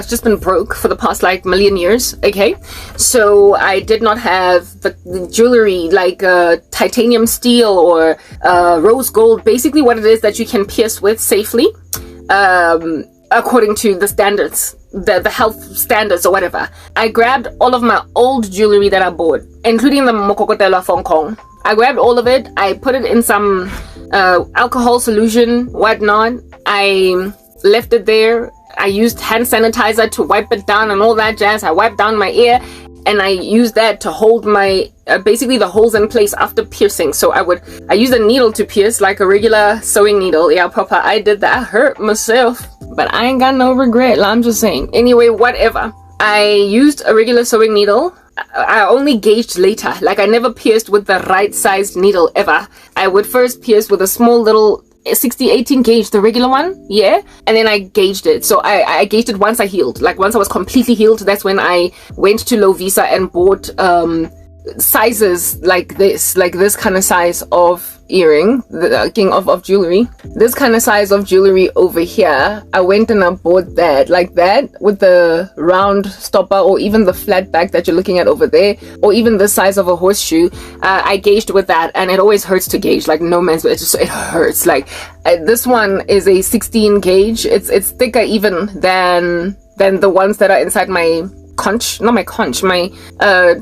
just been broke for the past like million years, okay? So I did not have the jewelry like titanium steel or rose gold, basically what it is that you can pierce with safely. according to the standards, the health standards or whatever. I grabbed all of my old jewelry that I bought, including the mokokotelo of Hong Kong. I grabbed all of it. I put it in some alcohol solution, whatnot. I left it there. I used hand sanitizer to wipe it down and all that jazz. I wiped down my ear, and I used that to hold my basically the holes in place after piercing. So I used a needle to pierce, like a regular sewing needle. Yeah, proper. I did that. I hurt myself, but I ain't got no regret. I'm just saying. Anyway, whatever. I used a regular sewing needle. I only gauged later. Like, I never pierced with the right sized needle ever. I would first pierce with a small little 60-18 gauge, the regular one, yeah, and then I gauged it. So I gauged it once I healed. Like, once I was completely healed, that's when I went to Lovisa and bought sizes like this kind of size of earring, the king of jewelry, this kind of size of jewelry over here. I went and I bought that, like that, with the round stopper, or even the flat back that you're looking at over there, or even the size of a horseshoe. I gauged with that, and it always hurts to gauge, like no man's, it hurts. Like, this one is a 16 gauge. It's thicker even than the ones that are inside my conch, not my conch, my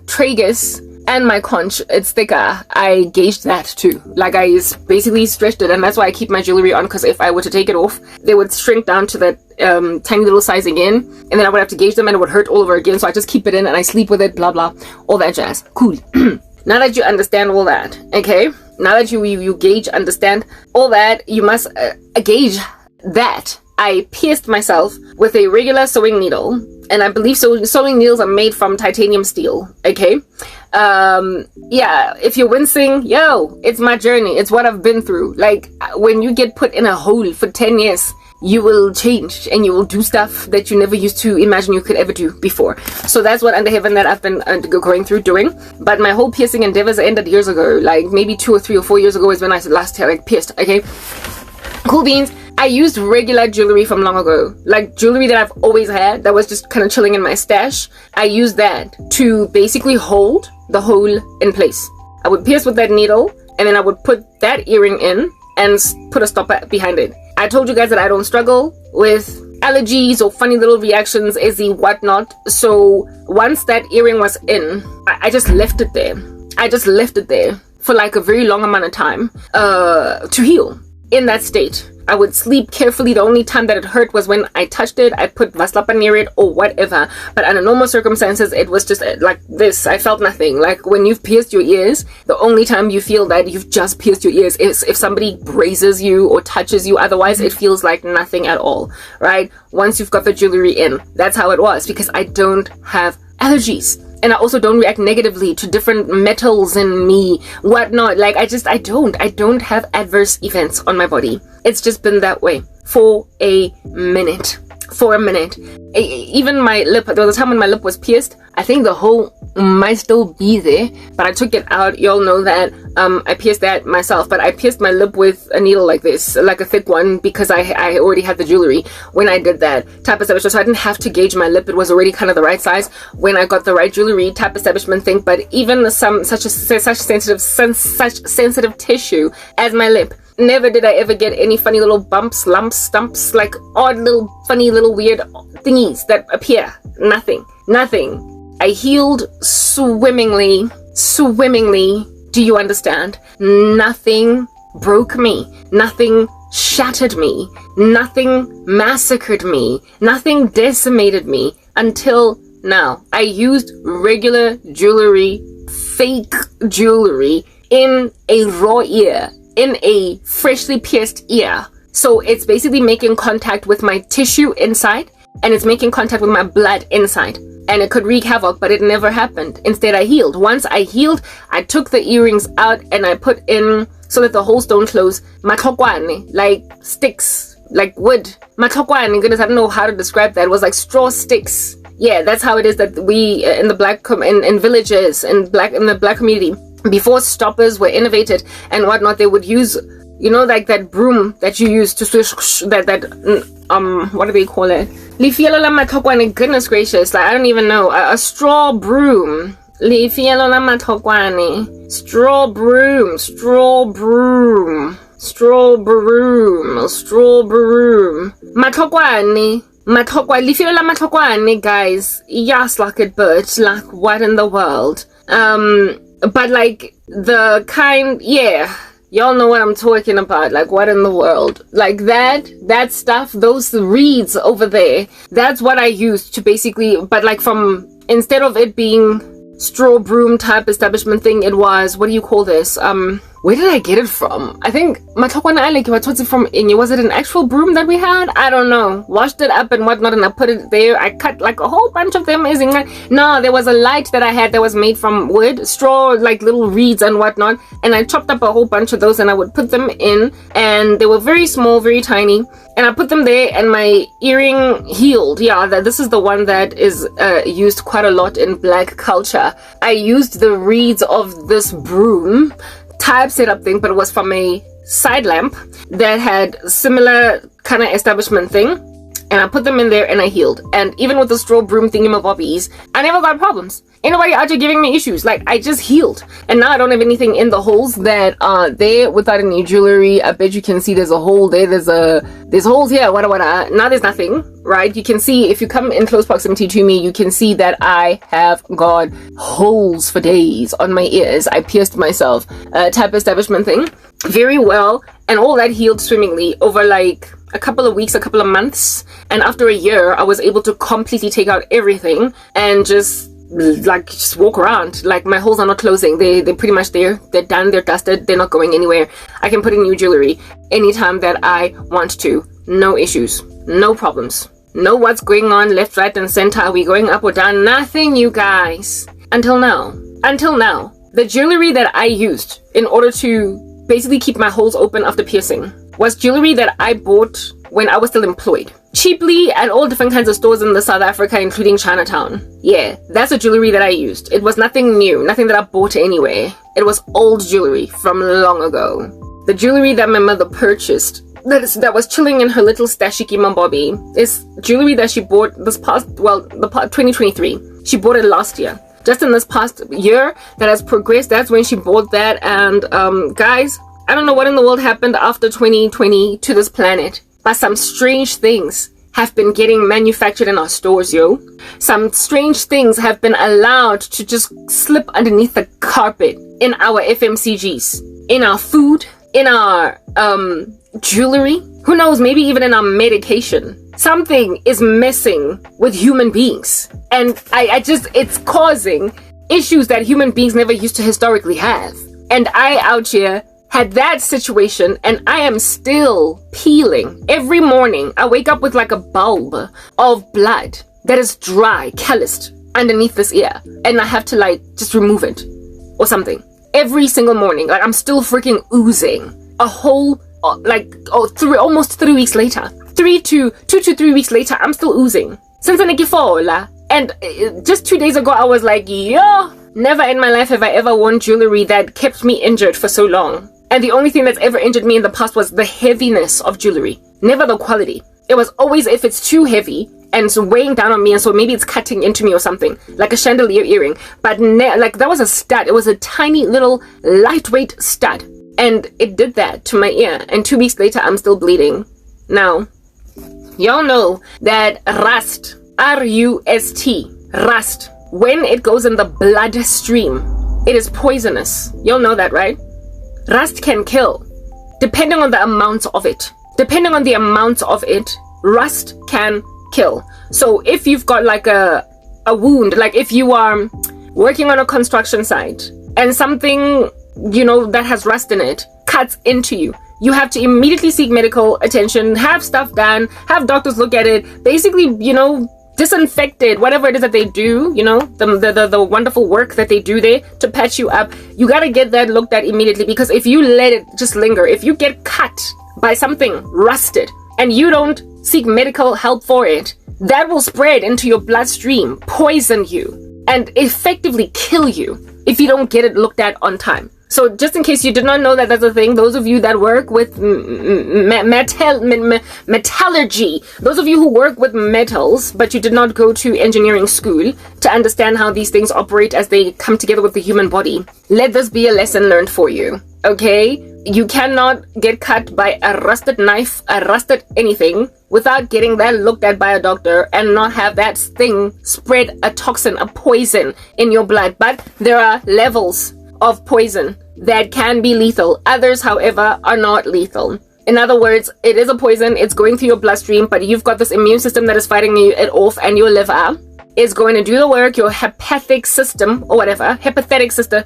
tragus and my conch. It's thicker. I gauged that too. Like, I basically stretched it, and that's why I keep my jewelry on, because if I were to take it off, they would shrink down to that tiny little size again, and then I would have to gauge them and it would hurt all over again. So I just keep it in and I sleep with it, blah blah, all that jazz. Cool. Now that you understand all that, okay, now that you gauge, understand all that, you must gauge that. I pierced myself with a regular sewing needle, and I believe sewing needles are made from titanium steel, okay? Yeah, if you're wincing, yo, it's my journey. It's what I've been through. Like, when you get put in a hole for 10 years, you will change and you will do stuff that you never used to imagine you could ever do before. So that's what under heaven that I've been going through doing. But my whole piercing endeavors ended years ago. Like, maybe 2 or 3 or 4 years ago is when I last pierced, okay? Cool beans. I used regular jewelry from long ago, like jewelry that I've always had that was just kind of chilling in my stash. I used that to basically hold the hole in place. I would pierce with that needle, and then I would put that earring in and put a stopper behind it. I told you guys that I don't struggle with allergies or funny little reactions, izzy, whatnot. So once that earring was in, I just left it there. I just left it there for like a very long amount of time to heal in that state. I would sleep carefully. The only time that it hurt was when I touched it. I put vaslapa near it or whatever. But under normal circumstances, it was just like this. I felt nothing. Like, when you've pierced your ears, the only time you feel that you've just pierced your ears is if somebody grazes you or touches you. Otherwise, it feels like nothing at all, right? Once you've got the jewelry in, that's how it was, because I don't have allergies. And I also don't react negatively to different metals in me, whatnot. Like, I don't have adverse events on my body. It's just been that way for a minute. Even my lip, there was a time when my lip was pierced. I think the hole might still be there, but I took it out. Y'all know that I pierced that myself, but I pierced my lip with a needle like this, like a thick one, because I already had the jewelry when I did that type establishment. So I didn't have to gauge my lip. It was already kind of the right size when I got the right jewelry type establishment thing. But even such sensitive tissue as my lip, never did I ever get any funny little bumps, lumps, stumps, like odd little funny little weird thingies that appear. Nothing. I healed swimmingly. Do you understand? Nothing broke me. Nothing shattered me. Nothing massacred me. Nothing decimated me until now. I used regular jewelry, fake jewelry, in a raw ear, in a freshly pierced ear. So it's basically making contact with my tissue inside, and it's making contact with my blood inside. And it could wreak havoc, but it never happened. Instead, I healed. Once I healed, I took the earrings out and I put in, so that the holes don't close, Hlongwane, like sticks, like wood. Hlongwane, goodness, I don't know how to describe that. It was like straw sticks. Yeah, that's how it is that we in the black in villages in the black community, before stoppers were innovated and whatnot, they would use, you know, like that broom that you use to swish, what do they call it? Goodness gracious, like, I don't even know. A straw broom. Straw broom. Straw broom. Matlokwane. Lefelo la Matlokwane, guys. Yes, like it, but like, what in the world? But like, the kind, yeah. Y'all know what I'm talking about. Like, what in the world? Like that stuff, those reeds over there, that's what I used to basically, but like instead of it being straw broom type establishment thing, it was, what do you call this? Where did I get it from? I think Matlokwane Island, I took it from Inye. Was it an actual broom that we had? I don't know. Washed it up and whatnot, and I put it there. I cut like a whole bunch of them. No, there was a light that I had that was made from wood, straw, like little reeds and whatnot, and I chopped up a whole bunch of those and I would put them in, and they were very small, very tiny, and I put them there and my earring healed. Yeah, this is the one that is used quite a lot in black culture. I used the reeds of this broom type setup thing, but it was from a side lamp that had similar kind of establishment thing, and I put them in there and I healed. And even with the straw broom thingamabobbies, I never got problems. Ain't nobody out there giving me issues. Like, I just healed, and now I don't have anything in the holes that are there without any jewelry. I bet you can see there's a hole there. There's holes here. What? Now there's nothing, right? You can see, if you come in close proximity to me, you can see that I have got holes for days on my ears. I pierced myself, type establishment thing, very well, and all that healed swimmingly over like a couple of weeks, a couple of months, and after a year, I was able to completely take out everything and just walk around. Like, my holes are not closing. They're pretty much there. They're done. They're dusted. They're not going anywhere. I can put in new jewelry anytime that I want to. No issues. No problems. Know what's going on left, right, and center. Are we going up or down? Nothing, you guys. Until now. The jewelry that I used in order to basically keep my holes open after piercing was jewelry that I bought when I was still employed. Cheaply at all different kinds of stores in the South Africa, including Chinatown. Yeah, that's the jewelry that I used. It was nothing new, nothing that I bought anywhere. It was old jewelry from long ago. The jewelry that my mother purchased, that was chilling in her little stashiki Bobby, is jewelry that she bought the 2023. She bought it last year. Just in this past year that has progressed, that's when she bought that. And guys, I don't know what in the world happened after 2020 to this planet, but some strange things have been getting manufactured in our stores, yo. Some strange things have been allowed to just slip underneath the carpet in our FMCGs, in our food, in our jewelry. Who knows, maybe even in our medication. Something is messing with human beings. And it's causing issues that human beings never used to historically have. And I out here had that situation, and I am still peeling. Every morning, I wake up with like a bulb of blood that is dry, calloused underneath this ear. And I have to like just remove it or something. Every single morning, like I'm still freaking oozing. A whole, almost 3 weeks later. 2 to 3 weeks later, I'm still oozing. Since and just 2 days ago, I was like, yo, never in my life have I ever worn jewelry that kept me injured for so long. And the only thing that's ever injured me in the past was the heaviness of jewelry, never the quality. It was always if it's too heavy and it's weighing down on me, and so maybe it's cutting into me or something, like a chandelier earring. But like that was a stud. It was a tiny little lightweight stud, and it did that to my ear. And 2 weeks later, I'm still bleeding. Now, y'all know that rust, R-U-S-T, rust, when it goes in the bloodstream, it is poisonous. Y'all know that, right? Rust can kill, depending on the amount of it. Depending on the amount of it, rust can kill. So if you've got like a wound, like if you are working on a construction site and something, that has rust in it cuts into you, you have to immediately seek medical attention, have stuff done, have doctors look at it, basically, disinfected, whatever it is that they do, the wonderful work that they do there to patch you up. You gotta get that looked at immediately, because if you let it just linger, if you get cut by something rusted and you don't seek medical help for it, that will spread into your bloodstream, poison you, and effectively kill you if you don't get it looked at on time. So just in case you did not know that that's a thing, those of you that work with metallurgy, those of you who work with metals, but you did not go to engineering school to understand how these things operate as they come together with the human body, let this be a lesson learned for you, okay? You cannot get cut by a rusted knife, a rusted anything, without getting that looked at by a doctor and not have that thing spread a toxin, a poison in your blood. But there are levels of poison that can be lethal. Others, however, are not lethal. In other words, it is a poison, it's going through your bloodstream, but you've got this immune system that is fighting it off, and your liver is going to do the work. Your hepatic system, or whatever, hepathetic system,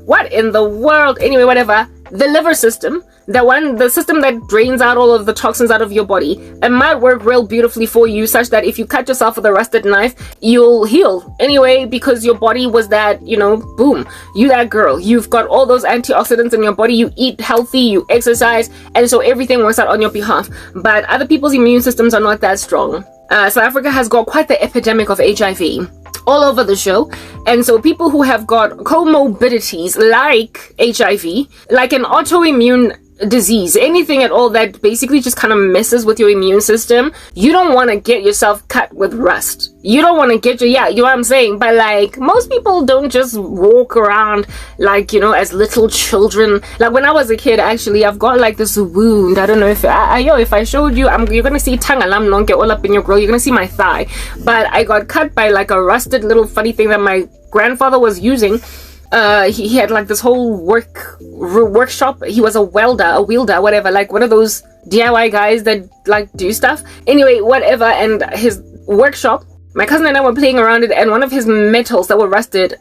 what in the world? Anyway, whatever. The liver system, the system that drains out all of the toxins out of your body, it might work real beautifully for you, such that if you cut yourself with a rusted knife, you'll heal anyway, because your body was that, boom, you that girl, you've got all those antioxidants in your body, you eat healthy, you exercise, and so everything works out on your behalf. But other people's immune systems are not that strong. South Africa has got quite the epidemic of HIV all over the show, and so people who have got comorbidities like HIV, like an autoimmune disease, anything at all that basically just kind of messes with your immune system, you don't want to get yourself cut with rust. You don't want to get you know what I'm saying? But like, most people don't just walk around like, as little children. Like when I was a kid, actually, I've got like this wound. I don't know if I showed you, you're gonna see tongue alam non get all up in your grill. You're gonna see my thigh. But I got cut by like a rusted little funny thing that my grandfather was using. He had like this whole workshop. He was a wielder, whatever, like one of those DIY guys that like do stuff. Anyway, whatever. And his workshop, my cousin and I were playing around it, and one of his metals that were rusted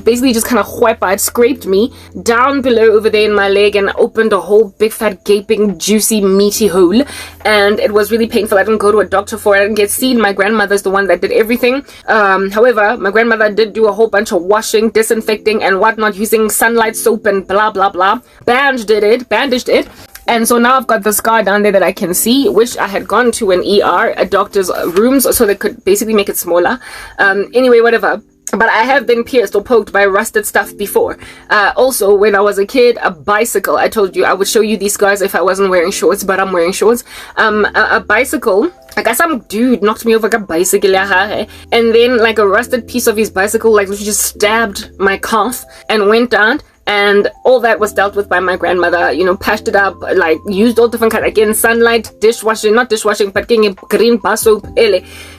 basically just kind of scraped me down below over there in my leg and opened a whole big fat gaping juicy meaty hole, and it was really painful. I didn't go to a doctor for it. I didn't get seen. My grandmother's the one that did everything. However, my grandmother did do a whole bunch of washing, disinfecting and whatnot, using sunlight soap and blah blah blah. Bandaged it. And so now I've got the scar down there that I can see, which I had gone to an ER, a doctor's rooms, so they could basically make it smaller. Anyway, whatever. But I have been pierced or poked by rusted stuff before. Also, when I was a kid, a bicycle. I told you I would show you these scars if I wasn't wearing shorts, but I'm wearing shorts. A bicycle. I guess some dude knocked me over like a bicycle, and then like a rusted piece of his bicycle like just stabbed my calf and went down. And all that was dealt with by my grandmother, patched it up, like used all different kind, again, sunlight, not dishwashing, but getting green bar soap.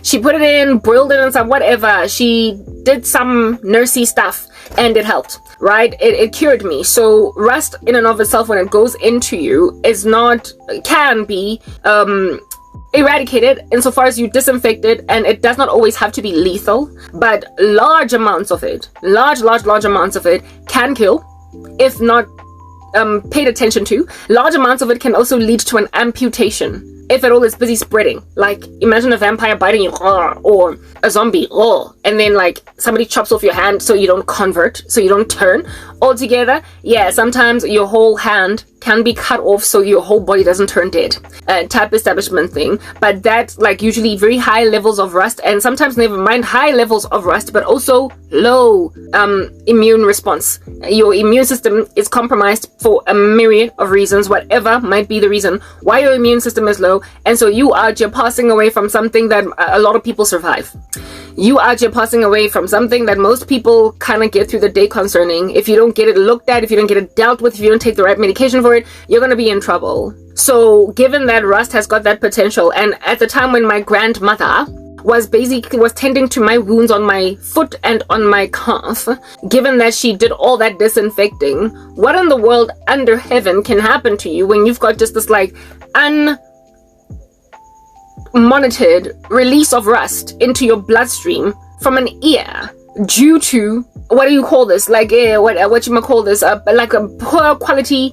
She put it in, boiled it in some whatever. She did some nursey stuff and it helped, right? It cured me. So rust in and of itself, when it goes into you, can be eradicated insofar as you disinfect it, and it does not always have to be lethal, but large amounts of it can kill if not paid attention to. Large amounts of it can also lead to an amputation if at all it's busy spreading. Like, imagine a vampire biting you, or a zombie, and then like somebody chops off your hand so you don't convert, so you don't turn altogether. Yeah, sometimes your whole hand can be cut off so your whole body doesn't turn dead, type establishment thing. But that's like usually very high levels of rust, and sometimes never mind high levels of rust, but also low immune response. Your immune system is compromised for a myriad of reasons, whatever might be the reason why your immune system is low, and so you're passing away from something that a lot of people survive. You're passing away from something that most people kind of get through the day concerning. If you don't get it looked at, if you don't get it dealt with, if you don't take the right medication for it, you're going to be in trouble. So given that rust has got that potential, and at the time when my grandmother was tending to my wounds on my foot and on my calf, given that she did all that disinfecting, what in the world under heaven can happen to you when you've got just this like unmonitored release of rust into your bloodstream from an ear due to, what do you call this, like what you might call this, like a poor quality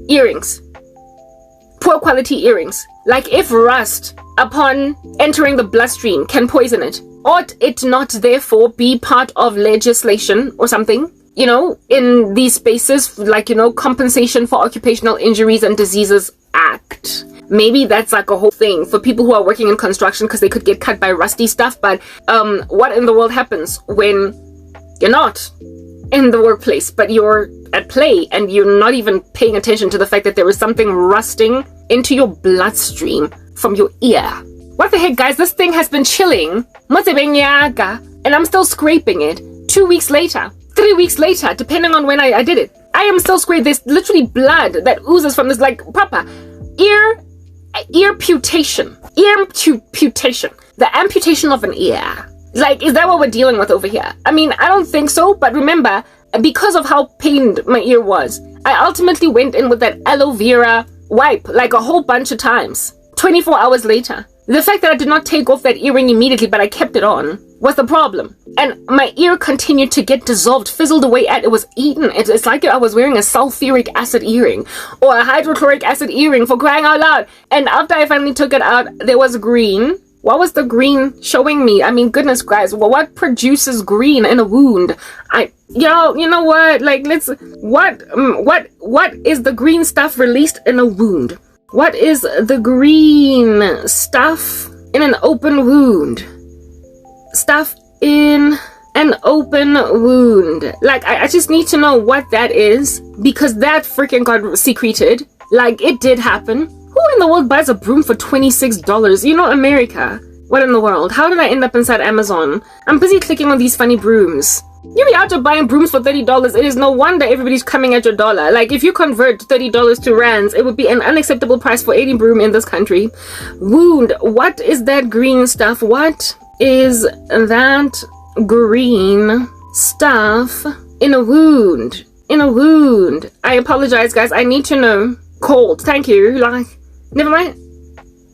earrings. Like, if rust upon entering the bloodstream can poison it, ought it not therefore be part of legislation or something, in these spaces, like, Compensation for Occupational Injuries and Diseases Act? Maybe that's like a whole thing for people who are working in construction, because they could get cut by rusty stuff. But what in the world happens when you're not in the workplace, but you're at play and you're not even paying attention to the fact that there is something rusting into your bloodstream from your ear? What the heck, guys? This thing has been chilling, and I'm still scraping it 2 weeks later, 3 weeks later, depending on when I did it, I am so squared. There's literally blood that oozes from this, like, proper ear putation. Ear putation. The amputation of an ear. Like, is that what we're dealing with over here? I mean, I don't think so, but remember, because of how pained my ear was, I ultimately went in with that aloe vera wipe, like a whole bunch of times. 24 hours later. The fact that I did not take off that earring immediately, but I kept it on, was the problem. And my ear continued to get dissolved, fizzled away it was eaten. It's like I was wearing a sulfuric acid earring, or a hydrochloric acid earring, for crying out loud. And after I finally took it out, there was green. What was the green showing me? I mean, goodness, guys, what produces green in a wound? You know what? Like, what is the green stuff released in a wound? What is the green stuff in an open wound? Stuff in an open wound. Like, I just need to know what that is, because that freaking got secreted. Like, it did happen. Who in the world buys a broom for $26? You know, America. What in the world? How did I end up inside Amazon? I'm busy clicking on these funny brooms. You be out there buying brooms for $30. It is no wonder everybody's coming at your dollar. Like, if you convert $30 to rands, it would be an unacceptable price for any broom in this country. Wound. What is that green stuff? What is that green stuff in a wound? In a wound. I apologize, guys. I need to know. Cold. Thank you. Like, never mind.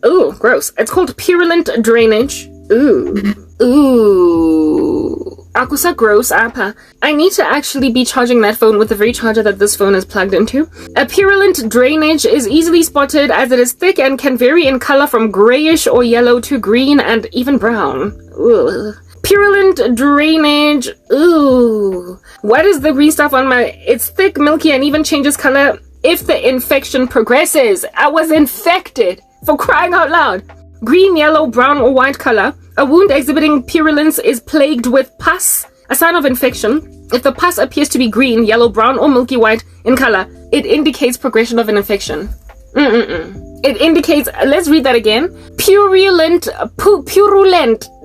Ooh, gross. It's called purulent drainage. Ooh. Ooh. Akusa gross apa. I need to actually be charging that phone with the very charger that this phone is plugged into. A purulent drainage is easily spotted as it is thick and can vary in color from grayish or yellow to green and even brown. Ooh. Purulent drainage. Ooh. What is the green stuff on my... It's thick, milky, and even changes color if the infection progresses. I was infected, for crying out loud. Green, yellow, brown, or white color. A wound exhibiting purulence is plagued with pus, a sign of infection. If the pus appears to be green, yellow, brown, or milky white in color, it indicates progression of an infection. It indicates, let's read that again. Purulent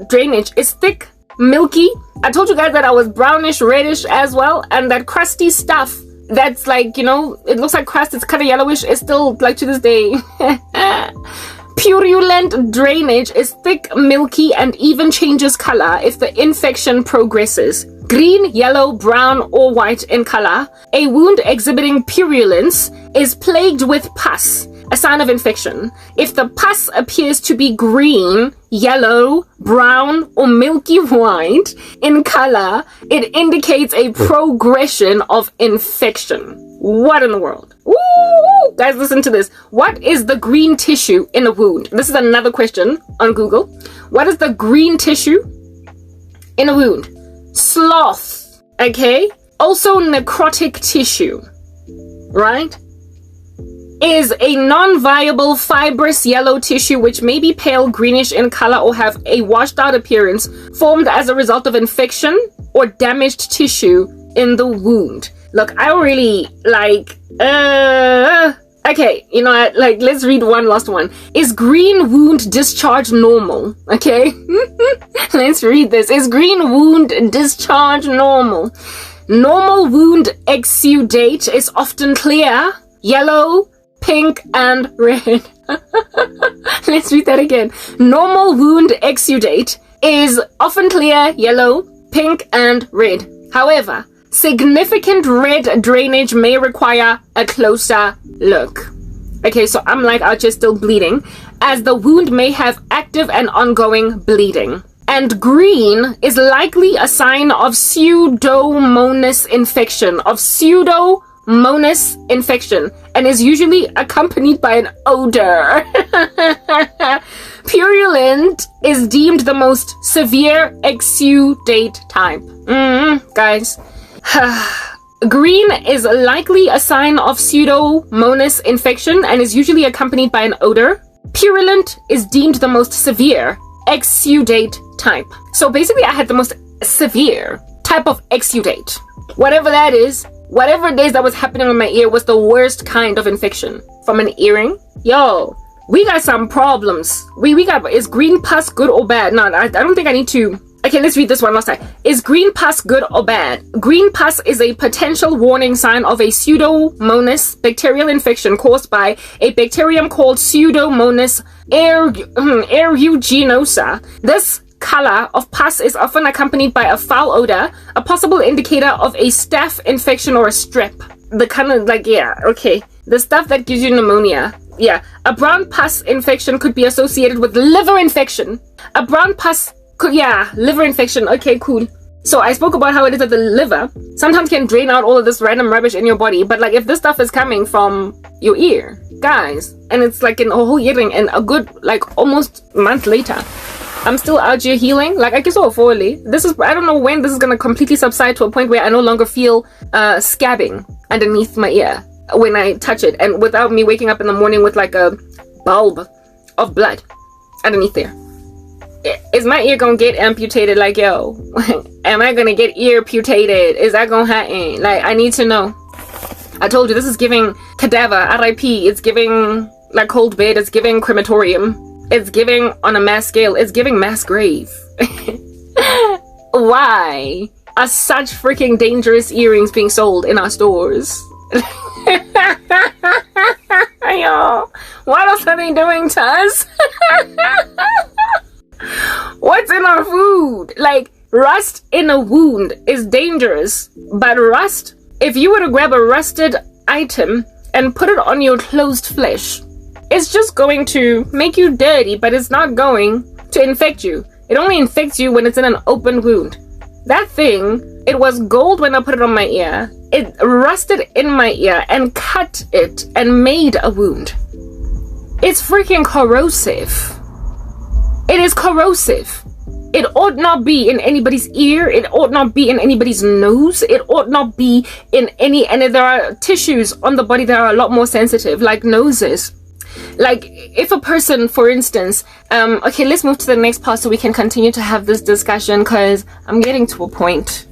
drainage is thick, milky. I told you guys that I was brownish, reddish as well, and that crusty stuff that's like, you know, it looks like crust, it's kind of yellowish, it's still like to this day. Purulent drainage is thick, milky, and even changes color if the infection progresses. Green, yellow, brown, or white in color. A wound exhibiting purulence is plagued with pus, a sign of infection. If the pus appears to be green, yellow, brown, or milky white in color, it indicates a progression of infection. What in the world? Ooh, guys, listen to this. What is the green tissue in a wound? This is another question on Google. What is the green tissue in a wound? Sloth, okay? Also necrotic tissue, right? Is a non-viable fibrous yellow tissue which may be pale greenish in color or have a washed out appearance, formed as a result of infection or damaged tissue in the wound. Look, I really like, okay, you know what, like, let's read one last one. Is green wound discharge normal? Okay, let's read this. Is green wound discharge normal? Normal wound exudate is often clear, yellow, pink, and red. Let's read that again. Normal wound exudate is often clear, yellow, pink, and red. However, significant red drainage may require a closer look. Okay, so I'm like, are just still bleeding, as the wound may have active and ongoing bleeding. And green is likely a sign of Pseudomonas infection, and is usually accompanied by an odor. Purulent is deemed the most severe exudate type. Guys. Green is likely a sign of Pseudomonas infection and is usually accompanied by an odor. Purulent is deemed the most severe exudate type. So basically I had the most severe type of exudate. Whatever that is, whatever it is that was happening on my ear was the worst kind of infection. From an earring? Yo, we got some problems. We got, is green pus good or bad? No, I don't think I need to Okay, let's read this one last time. Is green pus good or bad? Green pus is a potential warning sign of a Pseudomonas bacterial infection caused by a bacterium called Pseudomonas aeruginosa. This color of pus is often accompanied by a foul odor, a possible indicator of a staph infection or a strep. The kind of like, yeah, okay. The stuff that gives you pneumonia. Yeah. A brown pus infection could be associated with liver infection. A brown pus could, yeah, liver infection. Okay, cool. So I spoke about how it is that the liver sometimes can drain out all of this random rubbish in your body. But like if this stuff is coming from your ear, guys, and it's like in a whole earring and a good like almost month later, I'm still out here healing. Like I guess fully. This is, I don't know when this is gonna completely subside to a point where I no longer feel scabbing underneath my ear when I touch it, and without me waking up in the morning with like a bulb of blood underneath there. Is my ear gonna get amputated? Like, yo, am I gonna get ear amputated? Is that gonna happen? Like, I need to know. I told you, this is giving cadaver, RIP. It's giving like cold bed. It's giving crematorium. It's giving on a mass scale. It's giving mass grave. Why are such freaking dangerous earrings being sold in our stores? Yo, what else are they doing to us? What's in our food? Like, rust in a wound is dangerous, but rust, if you were to grab a rusted item and put it on your closed flesh, it's just going to make you dirty, but it's not going to infect you. It only infects you when it's in an open wound. That thing, it was gold when I put it on my ear. It rusted in my ear and cut it and made a wound. It's freaking corrosive. It is corrosive. It ought not be in anybody's ear. It ought not be in anybody's nose. It ought not be in any, and there are tissues on the body that are a lot more sensitive, like noses. Like if a person, for instance, okay, let's move to the next part so we can continue to have this discussion, because I'm getting to a point